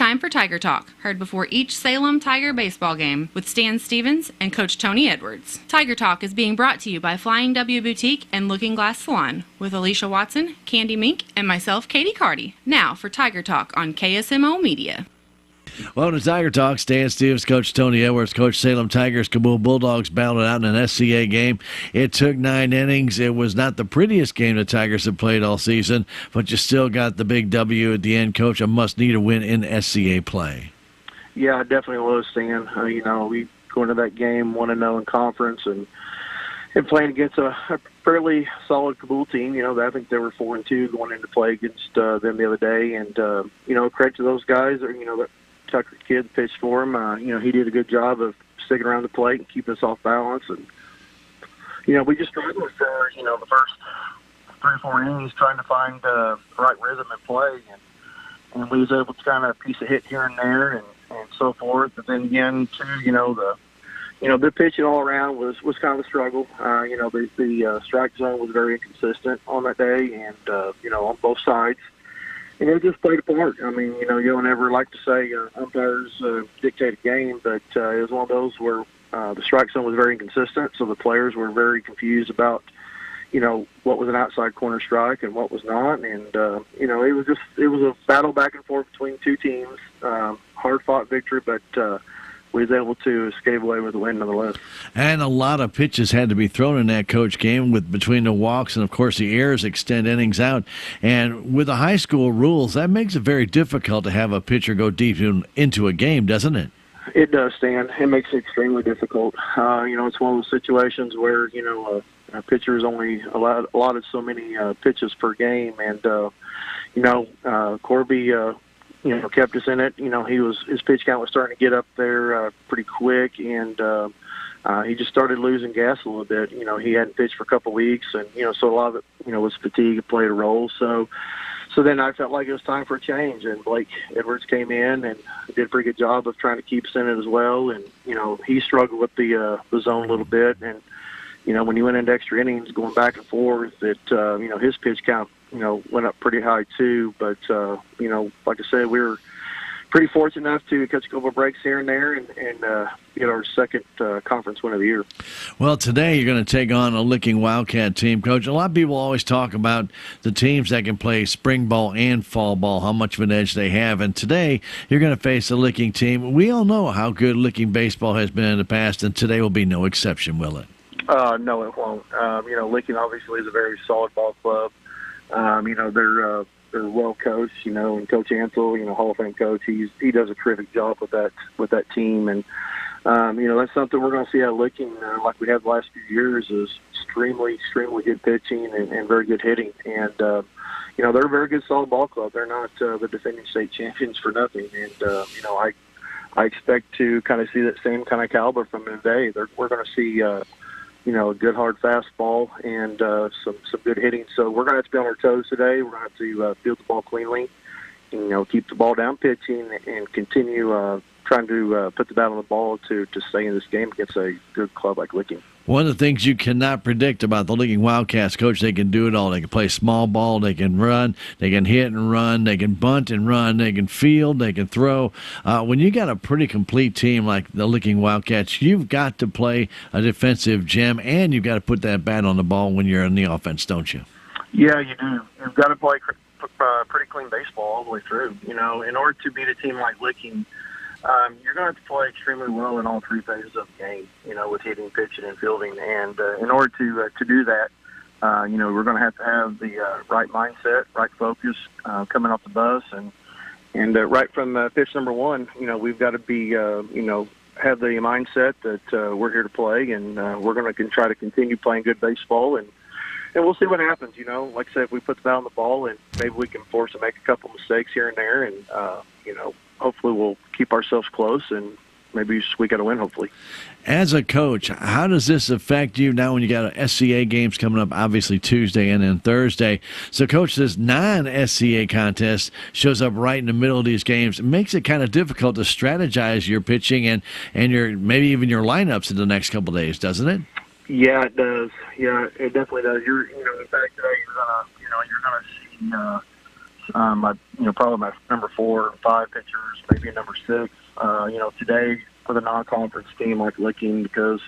time for Tiger Talk, heard before each Salem Tiger baseball game with Stan Stevens and Coach Tony Edwards. Tiger Talk is being brought to you by Flying W Boutique and Looking Glass Salon with Alicia Watson, Candy Mink, and myself, Katie Carty. Now for Tiger Talk on KSMO Media. Welcome to Tiger Talk. Stan Stevens, Coach Tony Edwards, Coach Salem Tigers. Kabul Bulldogs battled out in an SCA game. It took 9 innings. It was not the prettiest game the Tigers have played all season, but you still got the big W at the end, Coach. A must-need a win in SCA play. Yeah, it definitely was, Stan. We go into that game 1-0 in conference and playing against a fairly solid Kabul team. I think they were 4-2 going into play against them the other day. And, credit to those guys, that Tucker kid pitched for him. He did a good job of sticking around the plate and keeping us off balance. And, we just struggled for, the first 3 or 4 innings trying to find the right rhythm and play. And we was able to kind of piece a hit here and there and so forth. But then again, too, the pitching all around was kind of a struggle. The strike zone was very inconsistent on that day and, on both sides. And it just played a part. You don't ever like to say umpires dictate a game, but it was one of those where the strike zone was very inconsistent, so the players were very confused about, what was an outside corner strike and what was not. And, it was a battle back and forth between 2 teams, hard-fought victory, but we was able to escape away with a win nonetheless. And a lot of pitches had to be thrown in that coach game between the walks and, of course, the errors extend innings out. And with the high school rules, that makes it very difficult to have a pitcher go deep into a game, doesn't it? It does, Stan. It makes it extremely difficult. It's one of those situations where, a pitcher is only allotted so many pitches per game. And, Corby kept us in it. His pitch count was starting to get up there pretty quick, and he just started losing gas a little bit. He hadn't pitched for a couple of weeks, and so a lot of it, was fatigue and played a role. So then I felt like it was time for a change, and Blake Edwards came in and did a pretty good job of trying to keep us in it as well. And he struggled with the zone a little bit, and when he went into extra innings, going back and forth, his pitch count went up pretty high too. But, like I said, we were pretty fortunate enough to catch a couple of breaks here and there and get our second conference win of the year. Well, today you're going to take on a Licking Wildcat team, Coach. A lot of people always talk about the teams that can play spring ball and fall ball, how much of an edge they have. And today you're going to face a Licking team. We all know how good Licking baseball has been in the past, and today will be no exception, will it? No, it won't. Licking obviously is a very solid ball club. They're well coached, and Coach Ansel, Hall of Fame coach, he does a terrific job with that team. And, that's something we're going to see out of Licking, like we have the last few years, is extremely, extremely good pitching and very good hitting. And, they're a very good solid ball club. They're not the defending state champions for nothing. And, I expect to kind of see that same kind of caliber from them today. We're going to see, a good hard fastball and some good hitting. So we're going to have to be on our toes today. We're going to have to field the ball cleanly, keep the ball down pitching and continue trying to put the bat on the ball to stay in this game against a good club like Licking. One of the things you cannot predict about the Licking Wildcats, Coach, they can do it all. They can play small ball, they can run, they can hit and run, they can bunt and run, they can field, they can throw. When you got a pretty complete team like the Licking Wildcats, you've got to play a defensive gem, and you've got to put that bat on the ball when you're in the offense, don't you? Yeah, you do. You've got to play pretty clean baseball all the way through. In order to beat a team like Licking, you're going to have to play extremely well in all 3 phases of the game, with hitting, pitching, and fielding. And in order to do that, we're going to have the right mindset, right focus coming off the bus. And right from pitch number 1, we've got to be, have the mindset that we're here to play, and we're going to try to continue playing good baseball. And we'll see what happens. Like I said, if we put the bat on the ball, and maybe we can force to make a couple mistakes here and there, and hopefully we'll keep ourselves close and maybe squeak out a win, hopefully. As a coach, how does this affect you now when you got SCA games coming up, obviously Tuesday and then Thursday? So, Coach, this non-SCA contest shows up right in the middle of these games. It makes it kind of difficult to strategize your pitching and your maybe even your lineups in the next couple of days, doesn't it? Yeah, it does. Yeah, it definitely does. In fact, today you're gonna see Probably my number 4 and 5 pitchers, maybe a number 6. Today for the non-conference team, like Licking, because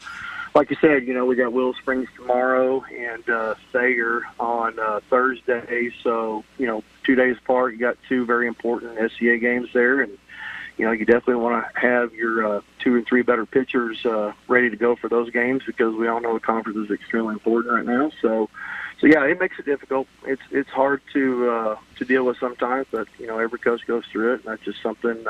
like you said, we got Willow Springs tomorrow and Sager on Thursday. So, 2 days apart, you got 2 very important SCA games there. And, you definitely want to have your 2 and 3 better pitchers ready to go for those games, because we all know the conference is extremely important right now. So yeah, it makes it difficult. It's hard to deal with sometimes, but, every coach goes through it, and that's just something,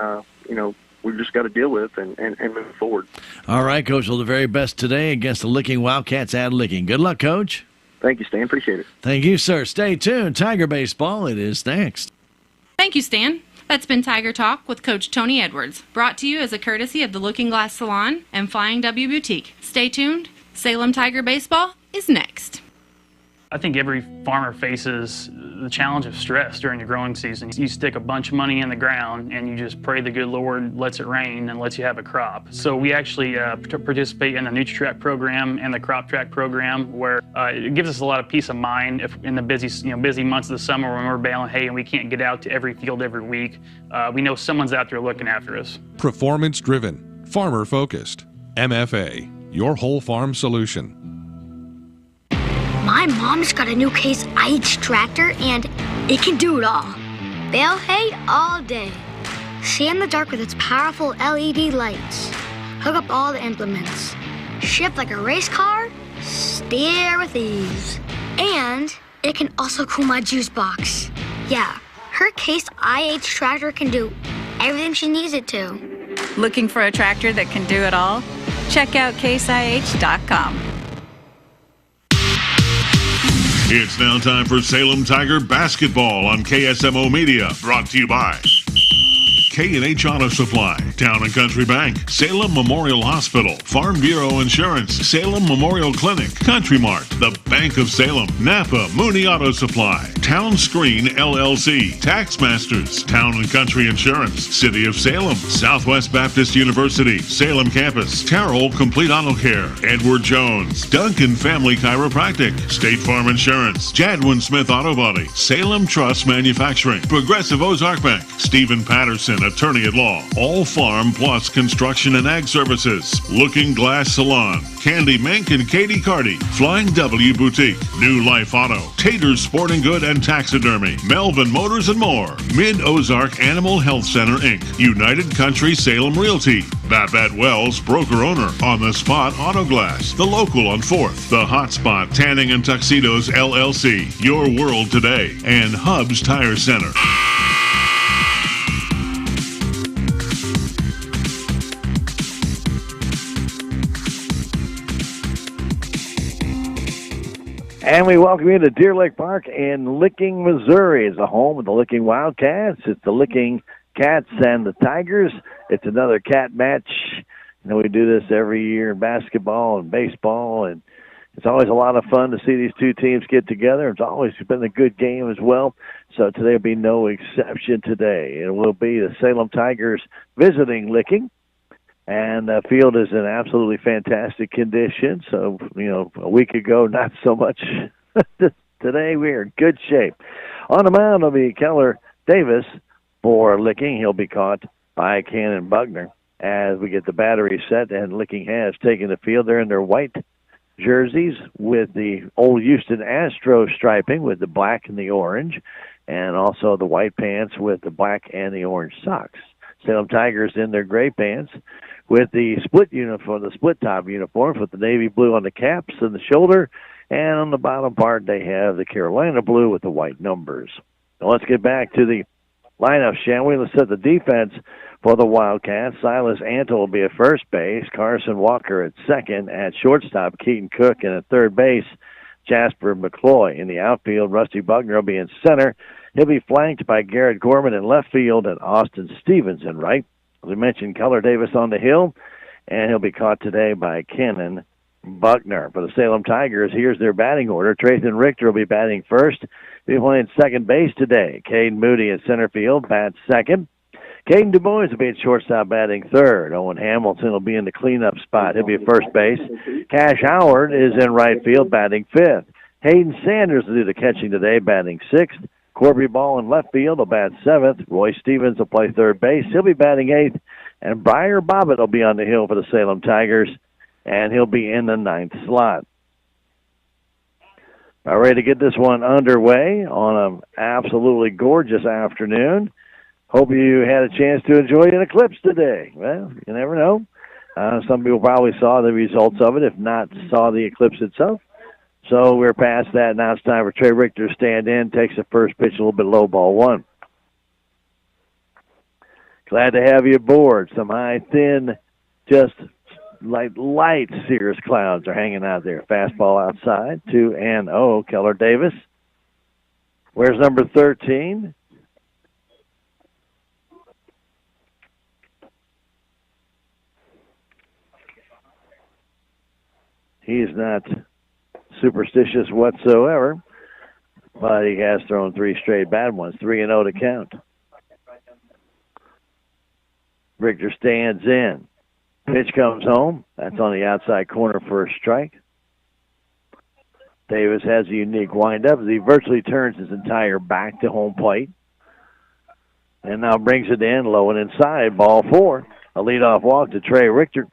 we've just got to deal with and move forward. All right, Coach. Well, the very best today against the Licking Wildcats at Licking. Good luck, Coach. Thank you, Stan. Appreciate it. Thank you, sir. Stay tuned. Tiger Baseball, it is next. Thank you, Stan. That's been Tiger Talk with Coach Tony Edwards, brought to you as a courtesy of the Looking Glass Salon and Flying W Boutique. Stay tuned. Salem Tiger Baseball is next. I think every farmer faces the challenge of stress during the growing season. You stick a bunch of money in the ground and you just pray the good Lord lets it rain and lets you have a crop. So we actually participate in the NutriTrack program and the Crop Track program, where it gives us a lot of peace of mind if in the busy months of the summer when we're baling hay and we can't get out to every field every week. We know someone's out there looking after us. Performance-driven, farmer-focused. MFA, your whole farm solution. My mom's got a new Case IH tractor, and it can do it all. Bale hay all day. See in the dark with its powerful LED lights. Hook up all the implements. Shift like a race car. Steer with ease. And it can also cool my juice box. Yeah, her Case IH tractor can do everything she needs it to. Looking for a tractor that can do it all? Check out caseih.com. It's now time for Salem Tiger basketball on KSMO Media, brought to you by K&H Auto Supply, Town & Country Bank, Salem Memorial Hospital, Farm Bureau Insurance, Salem Memorial Clinic, Country Mart, the Bank of Salem, Napa Mooney Auto Supply, Town Screen LLC, Tax Masters, Town & Country Insurance, City of Salem, Southwest Baptist University, Salem Campus, Terrell Complete Auto Care, Edward Jones, Duncan Family Chiropractic, State Farm Insurance, Jadwin Smith Auto Body, Salem Trust Manufacturing, Progressive Ozark Bank, Stephen Patterson, Attorney at Law, All Farm Plus Construction and Ag Services, Looking Glass Salon, Candy Mink and Katie Carty, Flying W Boutique, New Life Auto, Tater's Sporting Good and Taxidermy, Melvin Motors and more, Mid-Ozark Animal Health Center Inc., United Country Salem Realty, Babette Wells, broker owner, On the Spot Auto Glass, The Local on 4th, The Hot Spot Tanning and Tuxedos LLC, Your World Today, and Hub's Tire Center. And we welcome you to Deer Lake Park in Licking, Missouri. It's the home of the Licking Wildcats. It's the Licking Cats and the Tigers. It's another cat match. We do this every year in basketball and baseball, and it's always a lot of fun to see these two teams get together. It's always been a good game as well, so today will be no exception today. It will be the Salem Tigers visiting Licking. And the field is in absolutely fantastic condition. So, a week ago, not so much. Today, we're in good shape. On the mound will be Keller Davis for Licking. He'll be caught by Cannon Buckner as we get the battery set. And Licking has taken the field. They're in their white jerseys with the old Houston Astros striping with the black and the orange. And also the white pants with the black and the orange socks. Salem Tigers in their gray pants with the split uniform, the split top uniforms with the navy blue on the caps and the shoulder, and on the bottom part they have the Carolina blue with the white numbers. Now let's get back to the lineup, shall we? Let's set the defense for the Wildcats. Silas Antle will be at first base, Carson Walker at second, at shortstop Keaton Cook, and at third base Jasper McCloy. In the outfield, Rusty Buckner will be in center. He'll be flanked by Garrett Gorman in left field and Austin Stevens in right. As we mentioned, Keller Davis on the hill, and he'll be caught today by Cannon Buckner. For the Salem Tigers, here's their batting order. Trayton Richter will be batting first. He'll be playing second base today. Caden Moody in center field, bats second. Caden Du Bois will be at shortstop batting third. Owen Hamilton will be in the cleanup spot. He'll be at first base. Cash Howard is in right field batting fifth. Hayden Sanders will do the catching today, batting sixth. Corby Ball in left field will bat seventh. Roy Stevens will play third base. He'll be batting eighth. And Briar Bobbitt will be on the hill for the Salem Tigers, and he'll be in the ninth slot. All ready to get this one underway on an absolutely gorgeous afternoon. Hope you had a chance to enjoy an eclipse today. Well, you never know. Some people probably saw the results of it, if not saw the eclipse itself. So we're past that. Now it's time for Trey Richter to stand in, takes the first pitch a little bit low, ball one. Glad to have you aboard. Some high, thin, just like light cirrus clouds are hanging out there. Fastball outside, 2-0, Keller Davis. Where's number 13? He's not superstitious whatsoever, but he has thrown 3 straight bad ones, 3-0 to count. Richter stands in. Pitch comes home. That's on the outside corner for a strike. Davis has a unique windup as he virtually turns his entire back to home plate. And now brings it in low and inside, ball 4. A leadoff walk to Trey Richter.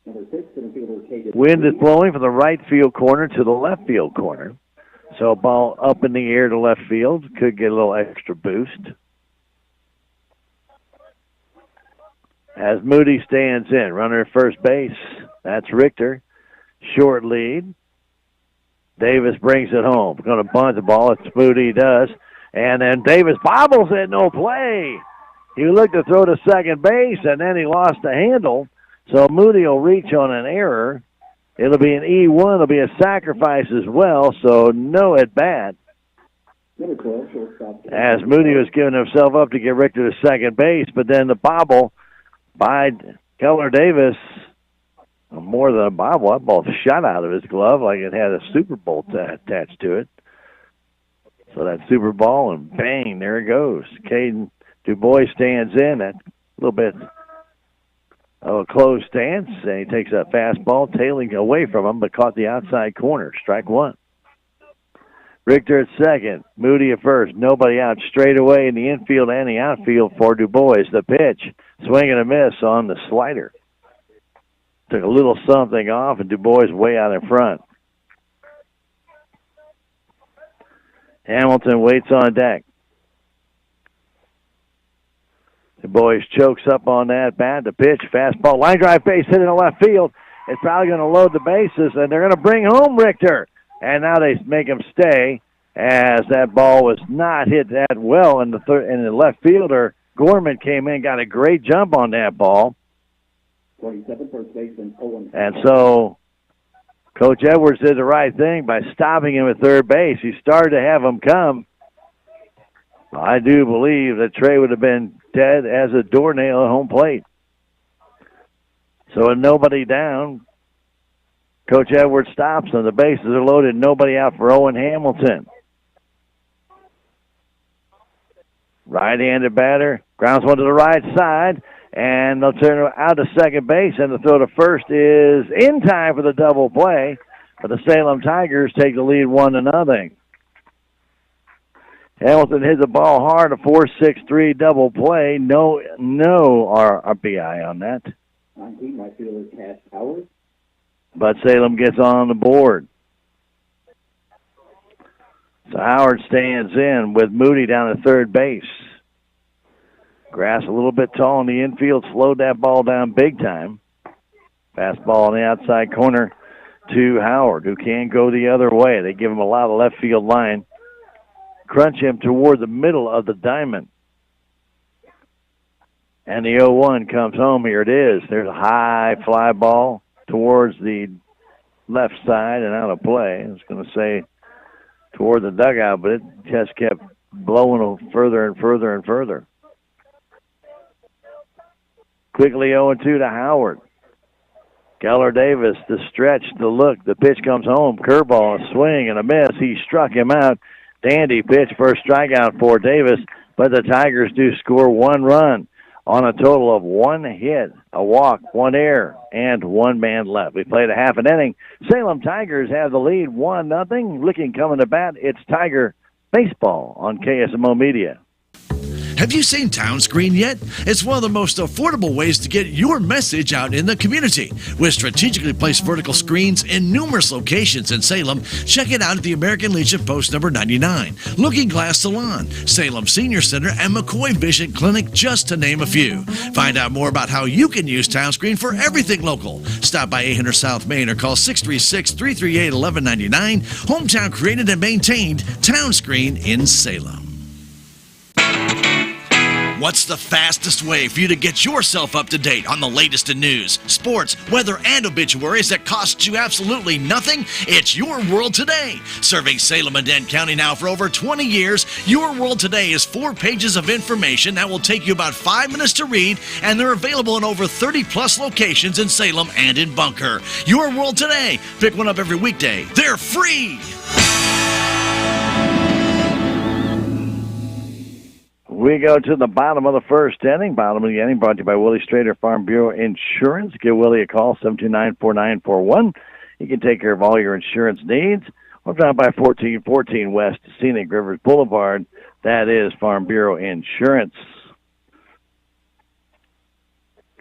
Wind is blowing from the right field corner to the left field corner. So a ball up in the air to left field could get a little extra boost. As Moody stands in, runner at first base. That's Richter. Short lead. Davis brings it home. Going to bunt the ball. It's Moody does. And then Davis bobbles it, no play. He looked to throw to second base, and then he lost the handle. So Moody will reach on an error. It'll be an E1. It'll be a sacrifice as well, so no at bat. As Moody was giving himself up to get Richter to second base, but then the bobble by Keller Davis, more than a bobble, that ball shot out of his glove like it had a Super Bowl attached to it. So that Super Bowl, and bang, there it goes. Caden DuBois stands in at a little bit of a closed stance, and he takes that fastball, tailing away from him, but caught the outside corner. Strike one. Richter at second, Moody at first, nobody out, straight away in the infield and the outfield for DuBois. The pitch, swing and a miss on the slider. Took a little something off, and DuBois way out in front. Hamilton waits on deck. DuBois chokes up on that bat. The pitch, fastball, line drive base hit in the left field. It's probably going to load the bases, and they're going to bring home Richter. And now they make him stay, as that ball was not hit that well in the left fielder. Gorman came in, got a great jump on that ball. 27 first baseman Owen. And so Coach Edwards did the right thing by stopping him at third base. He started to have him come. I do believe that Trey would have been dead as a doornail at home plate. So with nobody down, Coach Edwards stops him. The bases are loaded, nobody out for Owen Hamilton. Right-handed batter, grounds one to the right side, and they'll turn out to second base, and the throw to first is in time for the double play, but the Salem Tigers take the lead 1-0. Hamilton hit the ball hard, a 4-6-3 double play. No RBI on that. 19, right fielder Cash Howard. But Salem gets on the board. So Howard stands in with Moody down at third base. Grass a little bit tall in the infield, slowed that ball down big time. Fastball on the outside corner to Howard, who can go the other way. They give him a lot of left field line. Crunch him toward the middle of the diamond. And the 0-1 comes home. Here it is. There's a high fly ball towards the left side and out of play. I was going to say toward the dugout, but it just kept blowing further and further and further. Quickly 0-2 to Howard. Keller Davis, the stretch, the look, the pitch comes home. Curveball, a swing and a miss. He struck him out. Dandy pitch, first strikeout for Davis, but the Tigers do score one run. on a total of 1 hit, a walk, 1 error, and 1 man left. We played a half an inning. Salem Tigers have the lead 1-0. Looking coming to bat, it's Tiger Baseball on KSMO Media. Have you seen Town Screen yet? It's one of the most affordable ways to get your message out in the community. With strategically placed vertical screens in numerous locations in Salem, check it out at the American Legion Post number 99, Looking Glass Salon, Salem Senior Center, and McCoy Vision Clinic, just to name a few. Find out more about how you can use Town Screen for everything local. Stop by 800 South Main or call 636-338-1199. Hometown created and maintained, Town Screen in Salem. What's the fastest way for you to get yourself up to date on the latest in news, sports, weather, and obituaries that costs you absolutely nothing? It's Your World Today. Serving Salem and Dent County now for over 20 years, Your World Today is 4 pages of information that will take you about 5 minutes to read, and they're available in over 30-plus locations in Salem and in Bunker. Your World Today. Pick one up every weekday. They're free. We go to the bottom of the first inning. Bottom of the inning brought to you by Willie Strader Farm Bureau Insurance. Give Willie a call, 729-4941. He can take care of all your insurance needs. We're down by 1414 West Scenic Rivers Boulevard. That is Farm Bureau Insurance.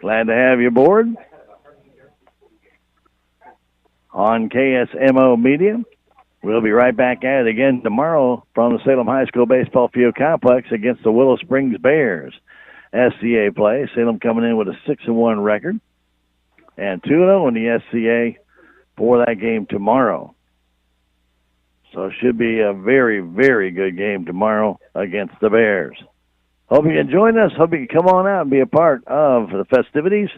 Glad to have you aboard on KSMO Media. We'll be right back at it again tomorrow from the Salem High School Baseball Field Complex against the Willow Springs Bears. SCA play. Salem coming in with a 6-1 record and 2-0 in the SCA for that game tomorrow. So it should be a very, very good game tomorrow against the Bears. Hope you can join us. Hope you can come on out and be a part of the festivities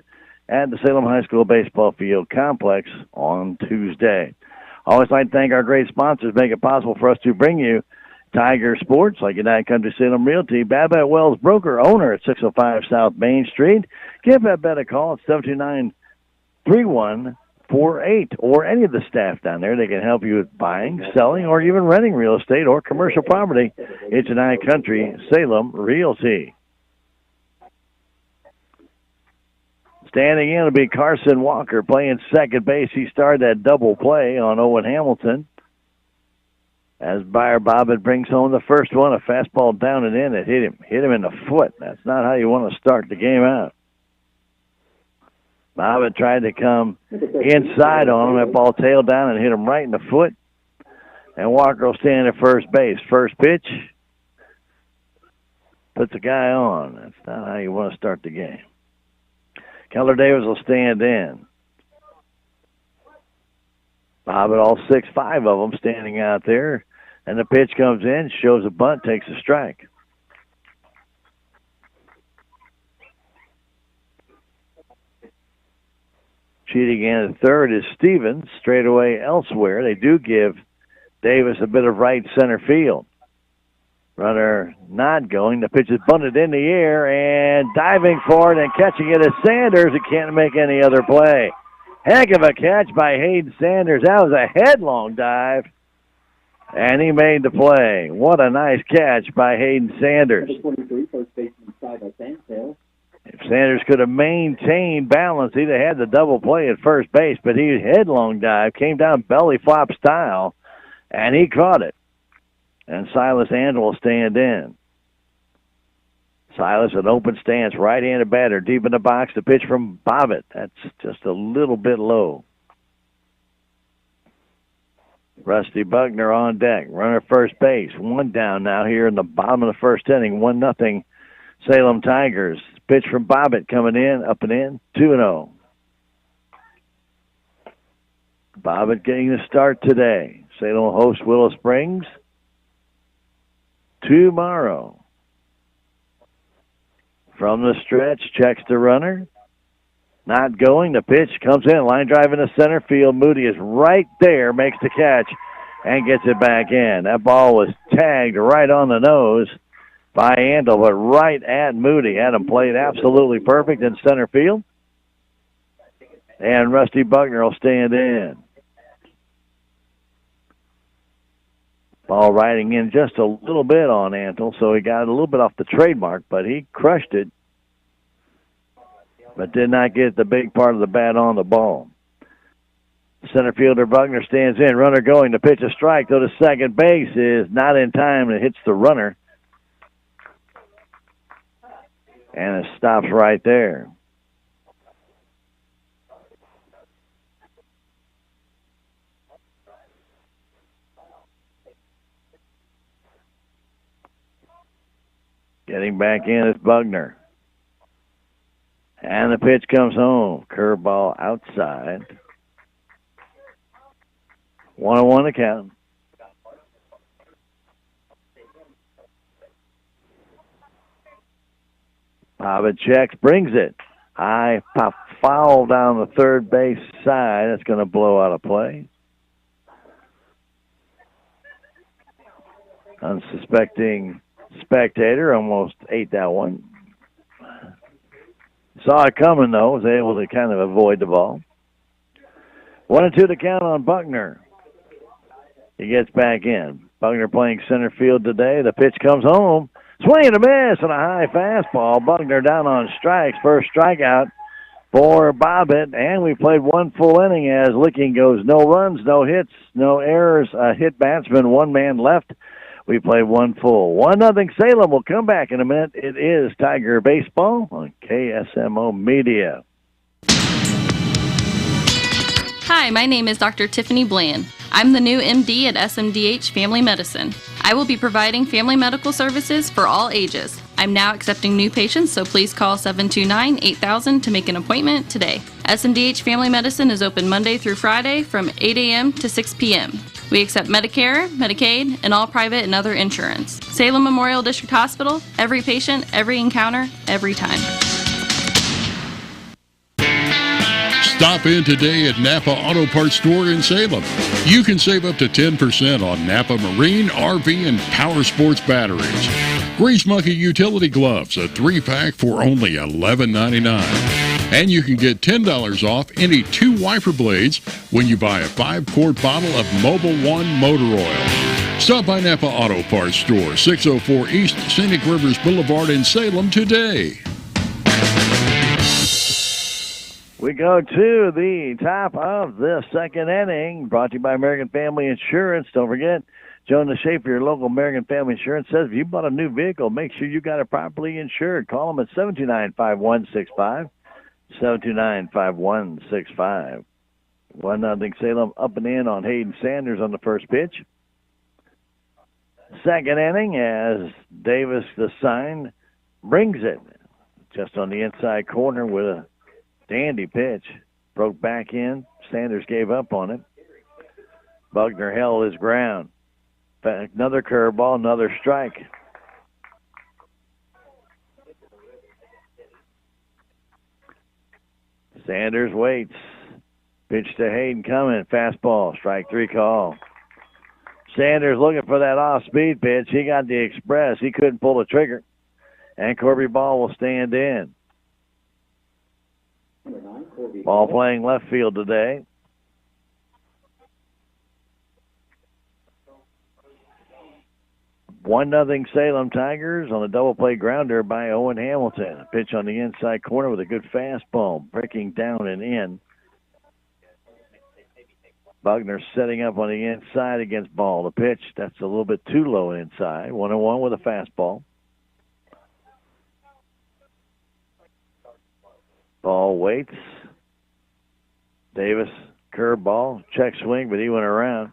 at the Salem High School Baseball Field Complex on Tuesday. Always like to thank our great sponsors, make it possible for us to bring you Tiger Sports, like United Country Salem Realty, Babette Wells Broker, owner at 605 South Main Street. Give Babette a call at 729-3148, or any of the staff down there. They can help you with buying, selling, or even renting real estate or commercial property. It's United Country Salem Realty. Standing in will be Carson Walker playing second base. He started that double play on Owen Hamilton. As Bayer Bobbitt brings home the first one, a fastball down and in. It hit him in the foot. That's not how you want to start the game out. Bobbitt tried to come inside on him. That ball tailed down and hit him right in the foot. And Walker will stand at first base. First pitch puts the guy on. That's not how you want to start the game. Keller Davis will stand in. Bobbitt, all 6'5" of them standing out there. And the pitch comes in, shows a bunt, takes a strike. Cheating in at third is Stevens. Straight away elsewhere. They do give Davis a bit of right center field. Runner not going. The pitch is bunted in the air, and diving for it and catching it is Sanders. He can't make any other play. Heck of a catch by Hayden Sanders. That was a headlong dive, and he made the play. What a nice catch by Hayden Sanders. If Sanders could have maintained balance, he'd have had the double play at first base, but he headlong dive, came down belly flop style, and he caught it. And Silas Andel will stand in. Silas, an open stance, right-handed batter, deep in the box. The pitch from Bobbitt. That's just a little bit low. Rusty Buckner on deck. Runner first base. One down now here in the bottom of the first inning. 1-0 Salem Tigers. Pitch from Bobbitt coming in, up and in. 2-0. Bobbitt getting the start today. Salem hosts Willow Springs tomorrow. From the stretch, checks the runner. Not going. The pitch comes in. Line drive into center field. Moody is right there, makes the catch, and gets it back in. That ball was tagged right on the nose by Andel, but right at Moody. Had him played absolutely perfect in center field. And Rusty Buckner will stand in. Ball riding in just a little bit on Antle, so he got a little bit off the trademark, but he crushed it but did not get the big part of the bat on the ball. Center fielder Buckner stands in. Runner going to pitch a strike, though to second base is not in time. It hits the runner. And it stops right there. Getting back in is Buckner. And the pitch comes home. Curveball outside. 1-1 to count. Pavit checks, brings it. High pop foul down the third base side. That's going to blow out of play. Unsuspecting spectator almost ate that one. Saw it coming, though. Was able to kind of avoid the ball. 1-2 to count on Buckner. He gets back in. Buckner playing center field today. The pitch comes home. Swing and a miss on a high fastball. Buckner down on strikes. First strikeout for Bobbitt. And we played one full inning as Licking goes no runs, no hits, no errors. A hit batsman, one man left. We played one full. 1-0 Salem. Will come back in a minute. It is Tiger Baseball on KSMO Media. Hi, my name is Dr. Tiffany Bland. I'm the new MD at SMDH Family Medicine. I will be providing family medical services for all ages. I'm now accepting new patients, so please call 729-8000 to make an appointment today. SMDH Family Medicine is open Monday through Friday from 8 a.m. to 6 p.m. We accept Medicare, Medicaid, and all private and other insurance. Salem Memorial District Hospital, every patient, every encounter, every time. Stop in today at Napa Auto Parts Store in Salem. You can save up to 10% on Napa Marine, RV, and Power Sports batteries. Grease Monkey utility gloves, a 3-pack for only $11.99. And you can get $10 off any 2 wiper blades when you buy a 5-quart bottle of Mobil 1 motor oil. Stop by Napa Auto Parts Store, 604 East Scenic Rivers Boulevard in Salem today. We go to the top of the second inning, brought to you by American Family Insurance. Don't forget, Jonah Schaefer, your local American Family Insurance, says if you bought a new vehicle, make sure you got it properly insured. Call them at 729-5165. 729-5165. 1-0 Salem up and in on Hayden Sanders on the first pitch. Second inning as Davis, the sign, brings it just on the inside corner with a dandy pitch. Broke back in. Sanders gave up on it. Buckner held his ground. Another curveball, another strike. Sanders waits. Pitch to Hayden coming. Fastball. Strike 3 call. Sanders looking for that off-speed pitch. He got the express. He couldn't pull the trigger. And Corby Ball will stand in. Ball playing left field today. One nothing Salem Tigers on a double play grounder by Owen Hamilton. A pitch on the inside corner with a good fastball, breaking down and in. Buckner setting up on the inside against Ball. The pitch, that's a little bit too low inside. 1-1 with a fastball. Ball waits. Davis, curveball, check swing, but he went around.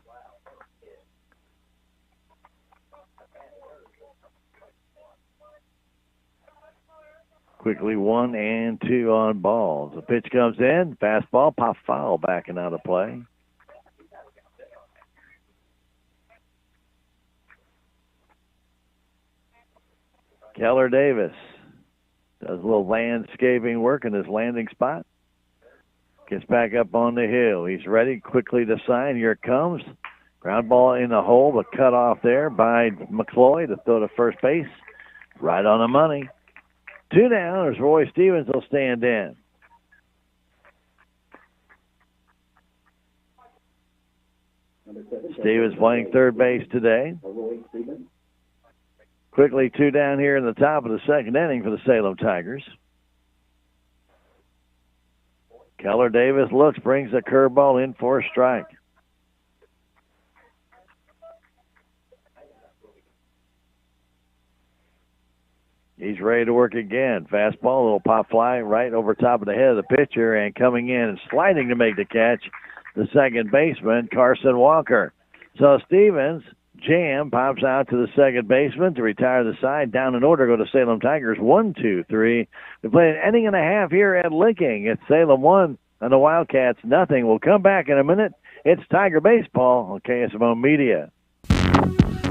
Quickly 1 and 2 on balls. The pitch comes in, fastball, pop foul, backing out of play. Keller Davis does a little landscaping work in his landing spot. Gets back up on the hill. He's ready quickly to sign. Here it comes. Ground ball in the hole, but cut off there by McCloy to throw to first base. Right on the money. 2 down as Roy Stevens will stand in. Stevens playing third base today. Quickly 2 down here in the top of the second inning for the Salem Tigers. Keller Davis looks, brings the curveball in for a strike. He's ready to work again. Fastball, a little pop fly right over top of the head of the pitcher, and coming in and sliding to make the catch, the second baseman, Carson Walker. So Stevens, jam, pops out to the second baseman to retire the side. Down in order go to Salem Tigers, 1-2-3. We played an inning and a half here at Licking. It's Salem 1 and the Wildcats nothing. We'll come back in a minute. It's Tiger Baseball on KSMO Media.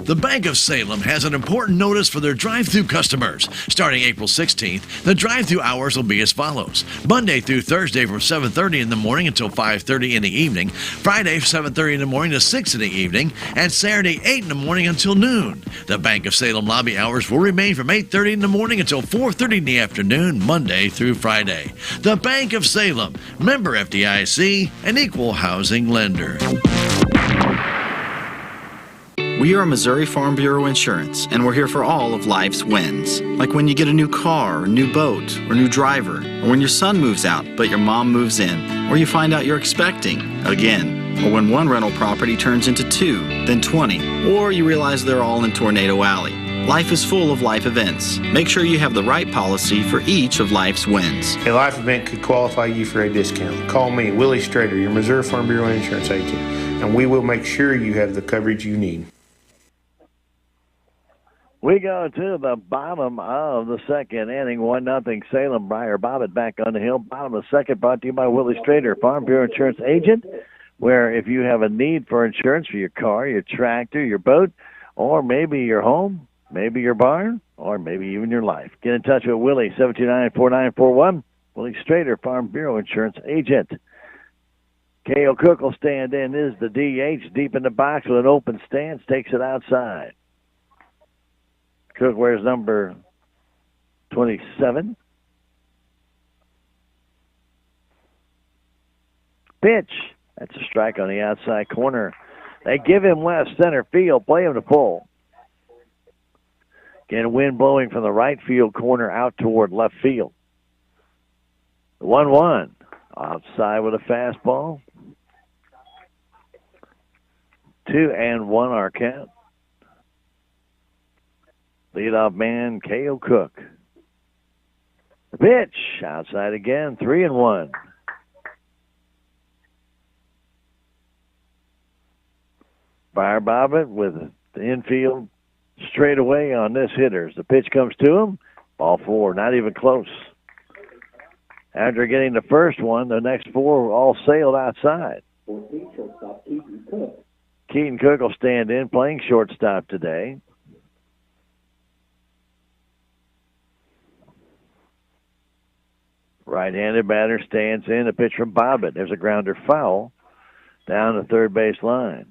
The Bank of Salem has an important notice for their drive-thru customers. Starting April 16th, the drive-thru hours will be as follows. Monday through Thursday from 7:30 in the morning until 5:30 in the evening, Friday 7:30 in the morning to 6 in the evening, and Saturday 8 in the morning until noon. The Bank of Salem lobby hours will remain from 8:30 in the morning until 4:30 in the afternoon, Monday through Friday. The Bank of Salem, member FDIC, an equal housing lender. We are Missouri Farm Bureau Insurance, and we're here for all of life's wins. Like when you get a new car, or new boat, or new driver, or when your son moves out but your mom moves in, or you find out you're expecting again, or when one rental property turns into 2, then 20, or you realize they're all in Tornado Alley. Life is full of life events. Make sure you have the right policy for each of life's wins. A life event could qualify you for a discount. Call me, Willie Strader, your Missouri Farm Bureau Insurance agent, and we will make sure you have the coverage you need. We go to the bottom of the second inning, 1-0 Salem. Briar Bobbitt back on the hill. Bottom of the second, brought to you by Willie Strader, Farm Bureau Insurance agent, where if you have a need for insurance for your car, your tractor, your boat, or maybe your home, maybe your barn, or maybe even your life, get in touch with Willie, 729-4941. Willie Strader, Farm Bureau Insurance agent. K.O. Cook will stand in. This is the DH, deep in the box with an open stance, takes it outside. Cook wears number 27. Pitch. That's a strike on the outside corner. They give him left center field. Play him to pull. Again, wind blowing from the right field corner out toward left field. 1-1. Outside with a fastball. 2-1 our count. Leadoff man, K.O. Cook. The pitch, outside again, 3-1. Briar Bobbitt with the infield straight away on this hitter. As the pitch comes to him, ball 4, not even close. After getting the first one, the next 4 all sailed outside. Keaton Cook will stand in, playing shortstop today. Right-handed batter stands in. A pitch from Bobbitt. There's a grounder foul down the third base line.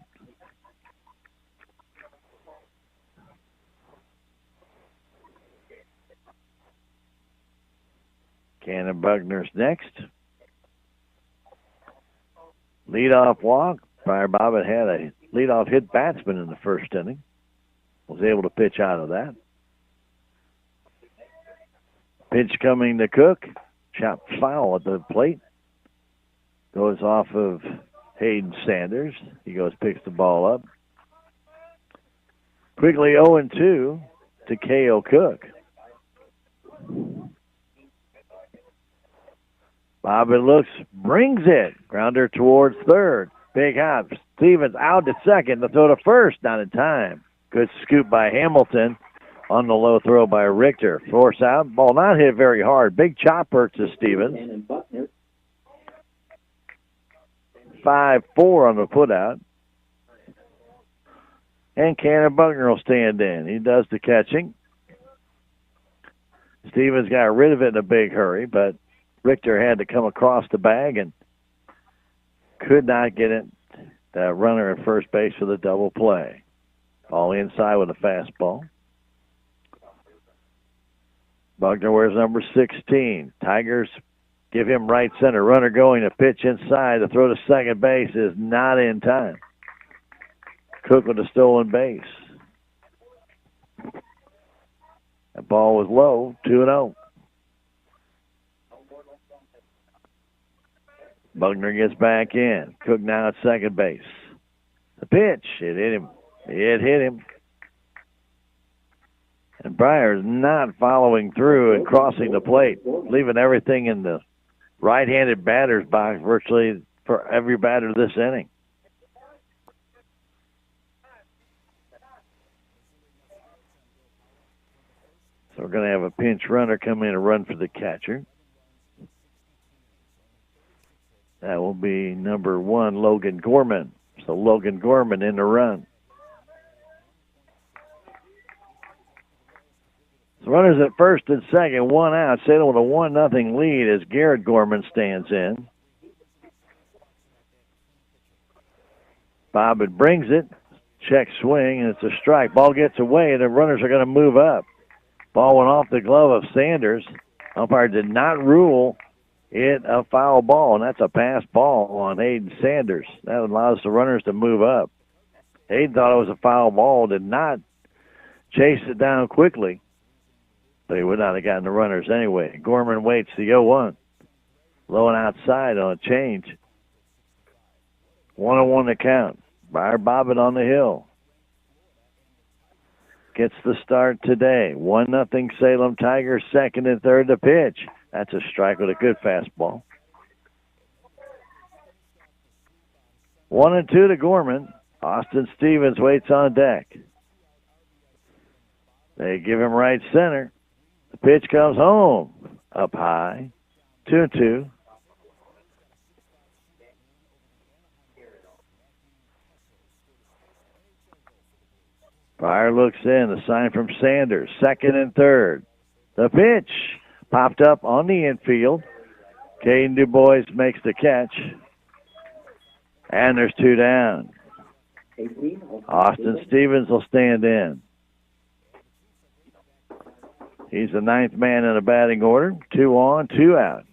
Cannon Buckner's next. Leadoff walk. Briar Bobbitt had a leadoff hit batsman in the first inning. Was able to pitch out of that. Pitch coming to Cook. Shot foul at the plate. Goes off of Hayden Sanders. He goes, picks the ball up. Quickly 0-2 to K.O. Cook. Bobbitt looks, brings it. Grounder towards third. Big hop. Stevens out to second. The throw to first, not in time. Good scoop by Hamilton. On the low throw by Richter. Force out. Ball not hit very hard. Big chopper to Stevens. 5-4 on the put out. And Cannon Buckner will stand in. He does the catching. Stevens got rid of it in a big hurry, but Richter had to come across the bag and could not get it. The runner at first base for the double play. All inside with a fastball. Buckner wears number 16. Tigers give him right center. Runner going to pitch inside. The throw to second base is not in time. Cook with a stolen base. That ball was low, 2-0. Buckner gets back in. Cook now at second base. The pitch. It hit him. It hit him. And Breyer's not following through and crossing the plate, leaving everything in the right-handed batter's box virtually for every batter this inning. So we're going to have a pinch runner come in and run for the catcher. That will be number 1, Logan Gorman. So Logan Gorman in the run. So runners at first and second, 1 out. Salem with a 1-0 lead as Garrett Gorman stands in. Bobbitt brings it. Check swing, and it's a strike. Ball gets away, and the runners are going to move up. Ball went off the glove of Sanders. Umpire did not rule it a foul ball, and that's a pass ball on Hayden Sanders. That allows the runners to move up. Hayden thought it was a foul ball, did not chase it down quickly, but he would not have gotten the runners anyway. Gorman waits the 0-1. Low and outside on a change. 1-1 to count. Briar Bobbitt on the hill. Gets the start today. 1-0 Salem Tigers, second and third to pitch. That's a strike with a good fastball. 1-2 to Gorman. Austin Stevens waits on deck. They give him right center. The pitch comes home. Up high. 2-2. Pryor looks in. The sign from Sanders. Second and third. The pitch popped up on the infield. Caden DuBois makes the catch. And there's 2 down. Austin Stevens will stand in. He's the 9th man in the batting order. 2 on, 2 out.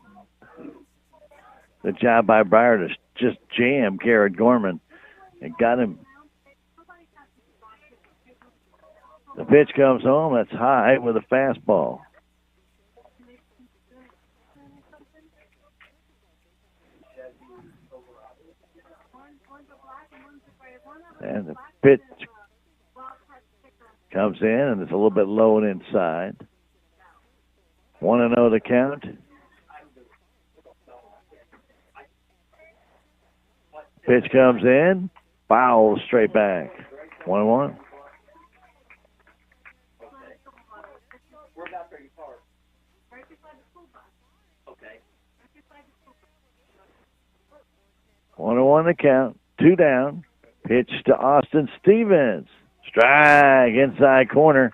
Good job by Briar to just jam Garrett Gorman and got him. The pitch comes home. That's high with a fastball. And the pitch comes in, and it's a little bit low and inside. 1-0 to count. Pitch comes in. Foul straight back. 1-1. One and 1 to count. 2 down. Pitch to Austin Stevens. Strike inside corner.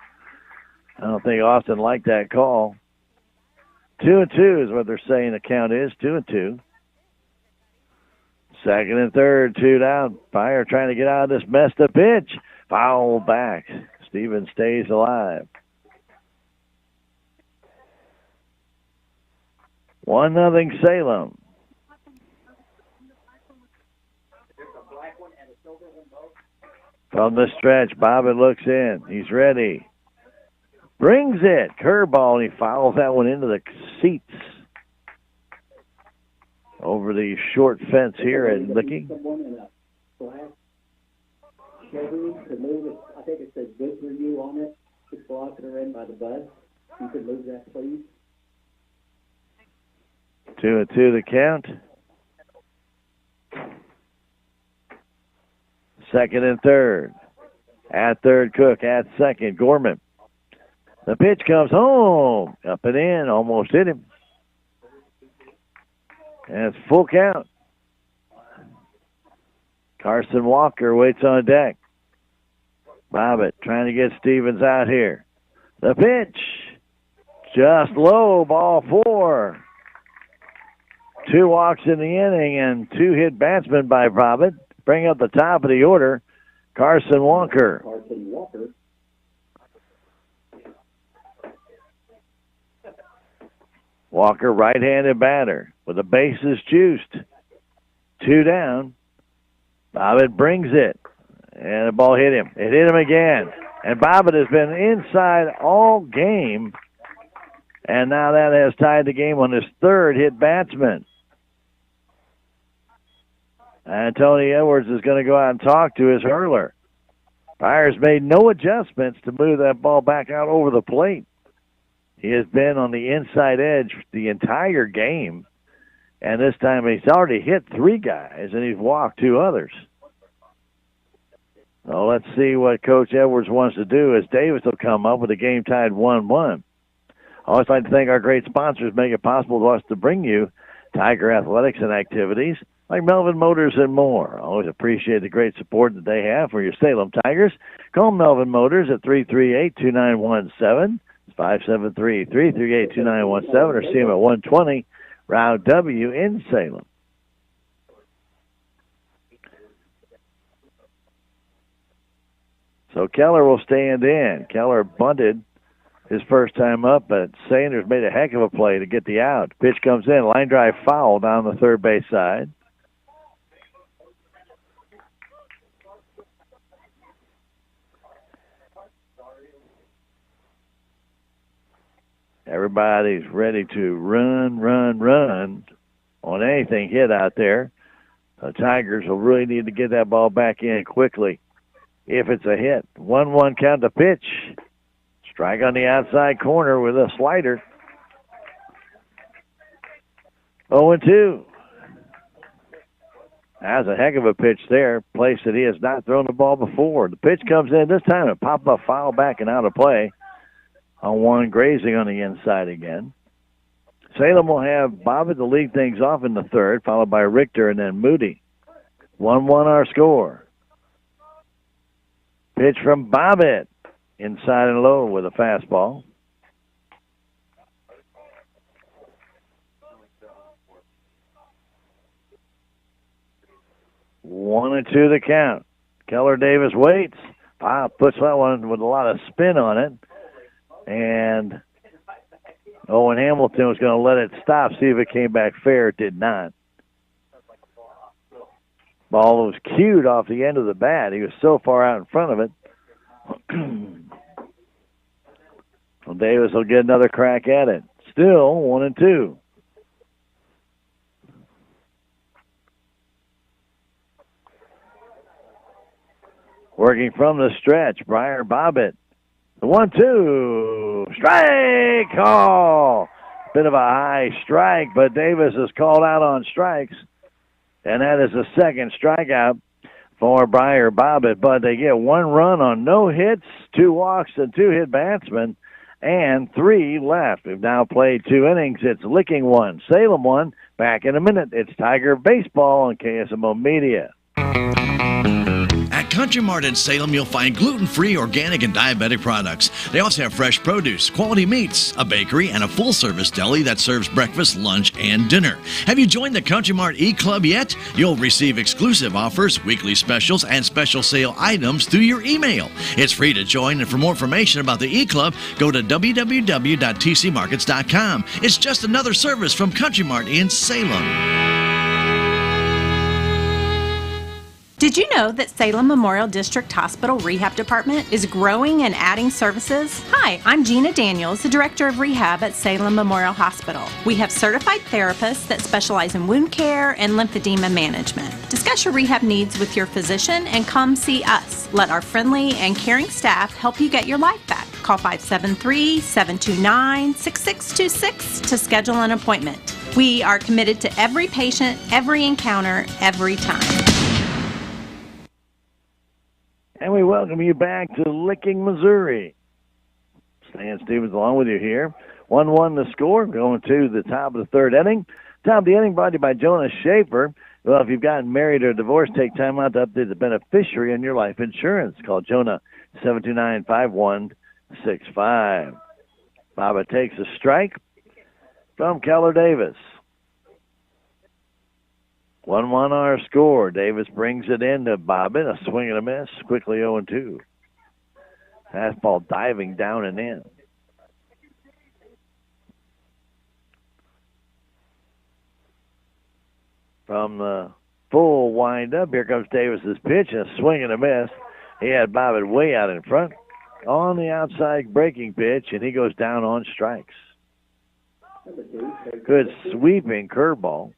I don't think Austin liked that call. 2-2 is what they're saying the count is. 2-2. Second and third, 2 down. Fire trying to get out of this mess. The pitch. Foul back. Stevens stays alive. 1-0 Salem. From the stretch, Bobbitt looks in. He's ready. Brings it. Curveball, and he fouls that one into the seats. Over the short fence here at Licky. I think it says good for you on it. Just blocking her in by the bud. You could move that, please. 2-2 the count. Second and third. At third, Cook. At second, Gorman. The pitch comes home. Up and in. Almost hit him. And it's full count. Carson Walker waits on deck. Bobbitt trying to get Stevens out here. The pitch. Just low. Ball 4. 2 walks in the inning and 2 hit batsmen by Bobbitt. Bring up the top of the order, Carson Walker. Walker, right-handed batter, with the bases juiced. 2 down. Bobbitt brings it, and the ball hit him. It hit him again. And Bobbitt has been inside all game, and now that has tied the game on his 3rd hit batsman. And Tony Edwards is going to go out and talk to his hurler. Byers made no adjustments to move that ball back out over the plate. He has been on the inside edge the entire game, and this time he's already hit 3 guys, and he's walked 2 others. Well, let's see what Coach Edwards wants to do as Davis will come up with a game tied 1-1. I always like to thank our great sponsors make it possible to us to bring you Tiger athletics and activities like Melvin Motors and more. I always appreciate the great support that they have for your Salem Tigers. Call Melvin Motors at 338-2917. It's 573-338-2917, or see them at 120 Route W in Salem. So Keller will stand in. Keller bunted his first time up, but Sanders made a heck of a play to get the out. Pitch comes in, line drive foul down the third base side. Everybody's ready to run on anything hit out there. The Tigers will really need to get that ball back in quickly if it's a hit. 1-1 count to pitch. Strike on the outside corner with a slider. 0-2. That's a heck of a pitch there. Place that he has not thrown the ball before. The pitch comes in this time and pop up foul back and out of play. On one, grazing on the inside again. Salem will have Bobbitt to lead things off in the third, followed by Richter and then Moody. 1-1 our score. Pitch from Bobbitt. Inside and low with a fastball. 1-2 the count. Keller Davis waits. Pop puts that one with a lot of spin on it. And Owen Hamilton was going to let it stop, see if it came back fair. It did not. Ball was cued off the end of the bat. He was so far out in front of it. Well, Davis will get another crack at it. Still 1-2. Working from the stretch, Briar Bobbitt. The 1-2. Strike call. Bit of a high strike, but Davis is called out on strikes. And that is the second strikeout for Briar Bobbitt. But they get 1 run on no hits, 2 walks, and 2 hit batsmen, and 3 left. We've now played 2 innings. It's Licking 1, Salem 1. Back in a minute. It's Tiger Baseball on KSMO Media. At Country Mart in Salem, you'll find gluten-free, organic, and diabetic products. They also have fresh produce, quality meats, a bakery, and a full-service deli that serves breakfast, lunch, and dinner. Have you joined the Country Mart e-Club yet? You'll receive exclusive offers, weekly specials, and special sale items through your email. It's free to join, and for more information about the e-Club, go to www.tcmarkets.com. It's just another service from Country Mart in Salem. Did you know that Salem Memorial District Hospital Rehab Department is growing and adding services? Hi, I'm Gina Daniels, the Director of Rehab at Salem Memorial Hospital. We have certified therapists that specialize in wound care and lymphedema management. Discuss your rehab needs with your physician and come see us. Let our friendly and caring staff help you get your life back. Call 573-729-6626 to schedule an appointment. We are committed to every patient, every encounter, every time. And we welcome you back to Licking, Missouri. Stan Stevens along with you here. 1-1 the score, going to the top of the third inning. Top of the inning brought to you by Jonas Schaefer. Well, if you've gotten married or divorced, take time out to update the beneficiary on your life insurance. Call Jonah 729-5165. Baba takes a strike from Keller Davis. 1-1 our score. Davis brings it in to Bobbitt. A swing and a miss. Quickly 0-2. Fastball diving down and in. From the full windup, here comes Davis's pitch. A swing and a miss. He had Bobbitt way out in front on the outside breaking pitch, and he goes down on strikes. Good sweeping curveball.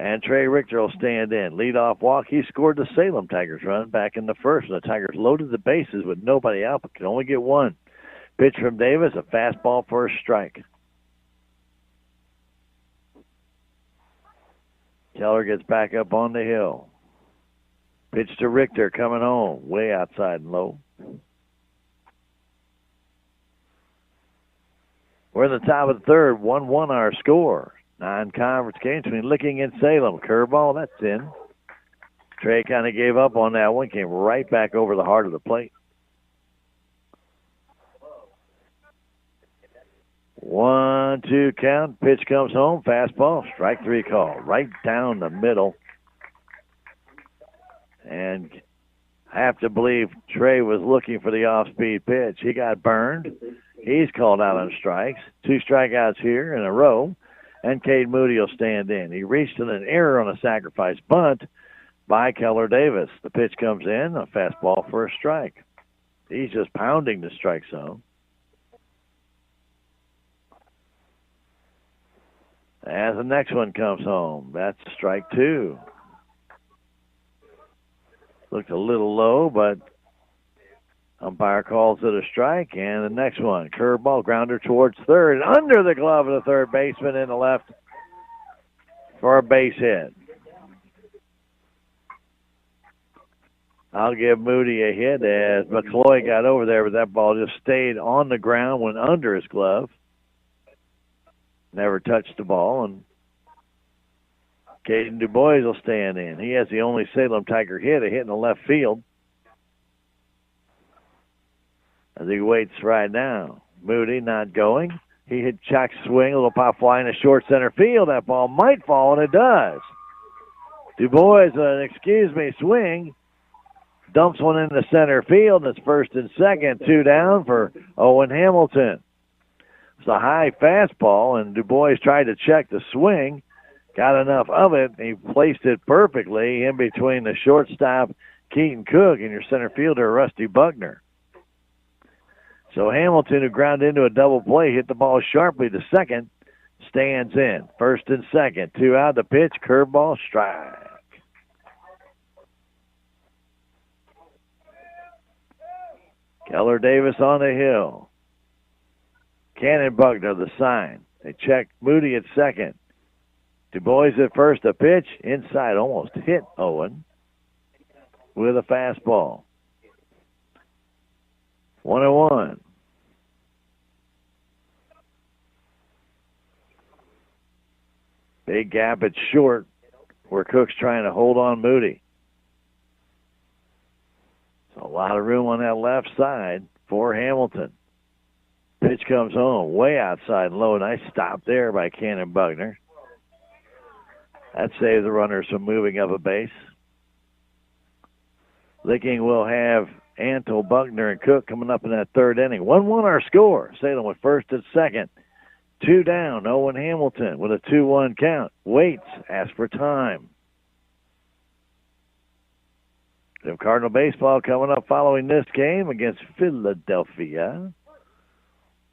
And Trey Richter will stand in. Leadoff walk. He scored the Salem Tigers run back in the first. And the Tigers loaded the bases with nobody out, but could only get one. Pitch from Davis, a fastball for a strike. Keller gets back up on the hill. Pitch to Richter coming home. Way outside and low. We're in the top of the third. 1-1 our score. 9 conference games between Licking and Salem. Curveball, that's in. Trey kind of gave up on that one. Came right back over the heart of the plate. 1-2 count. Pitch comes home. Fastball. Strike 3 call. Right down the middle. And I have to believe Trey was looking for the off-speed pitch. He got burned. He's called out on strikes. 2 strikeouts here in a row. And Cade Moody will stand in. He reached in an error on a sacrifice bunt by Keller Davis. The pitch comes in, a fastball for a strike. He's just pounding the strike zone. As the next one comes home, that's strike 2. Looked a little low, but umpire calls it a strike. And the next one, curveball, grounder towards third, under the glove of the third baseman in the left for a base hit. I'll give Moody a hit as McCloy got over there, but that ball just stayed on the ground, went under his glove. Never touched the ball, and Caden Du Bois will stand in. He has the only Salem Tiger hit, a hit in the left field. As he waits right now. Moody not going. He hit check swing, a little pop fly in the short center field. That ball might fall, and it does. Du Bois, swing. Dumps one into center field, and it's first and second. 2 down for Owen Hamilton. It's a high fastball, and Du Bois tried to check the swing. Got enough of it. He placed it perfectly in between the shortstop, Keaton Cook, and your center fielder, Rusty Buckner. So Hamilton, who grounded into a double play, hit the ball sharply to second, stands in. First and second. 2 out. The pitch, curveball, strike. Keller Davis on the hill. Cannon Buckner, the sign. They check Moody at second. Du Bois at first. A pitch inside, almost hit Owen with a fastball. 1-1. Big gap at short where Cook's trying to hold on Moody. So a lot of room on that left side for Hamilton. Pitch comes home way outside and low. Nice stop there by Cannon Buckner. That saves the runners from moving up a base. Licking will have Anto, Buckner, and Cook coming up in that third inning. 1-1 our score. Salem with first and second. 2 down. Owen Hamilton with a 2-1 count. Waits, asks for time. We have Cardinal baseball coming up following this game against Philadelphia.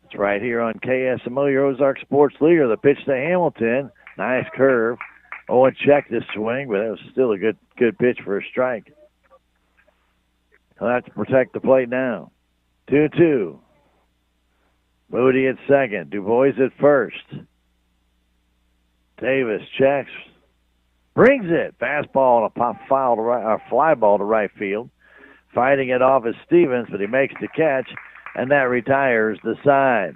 It's right here on KSMO, your Ozark Sports Leader. The pitch to Hamilton. Nice curve. Owen checked his swing, but it was still a good pitch for a strike. He'll have to protect the plate now. 2-2. Moody at second. Du Bois at first. Davis checks. Brings it. Fastball and a pop foul to right, fly ball to right field. Fighting it off is Stevens, but he makes the catch, and that retires the side.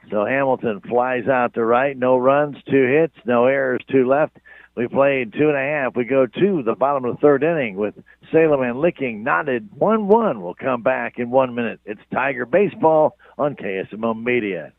So Hamilton flies out to right. No runs, 2 hits, no errors, 2 left. We played 2.5. We go to the bottom of the third inning with Salem and Licking knotted 1-1. We'll come back in 1 minute. It's Tiger Baseball on KSMO Media.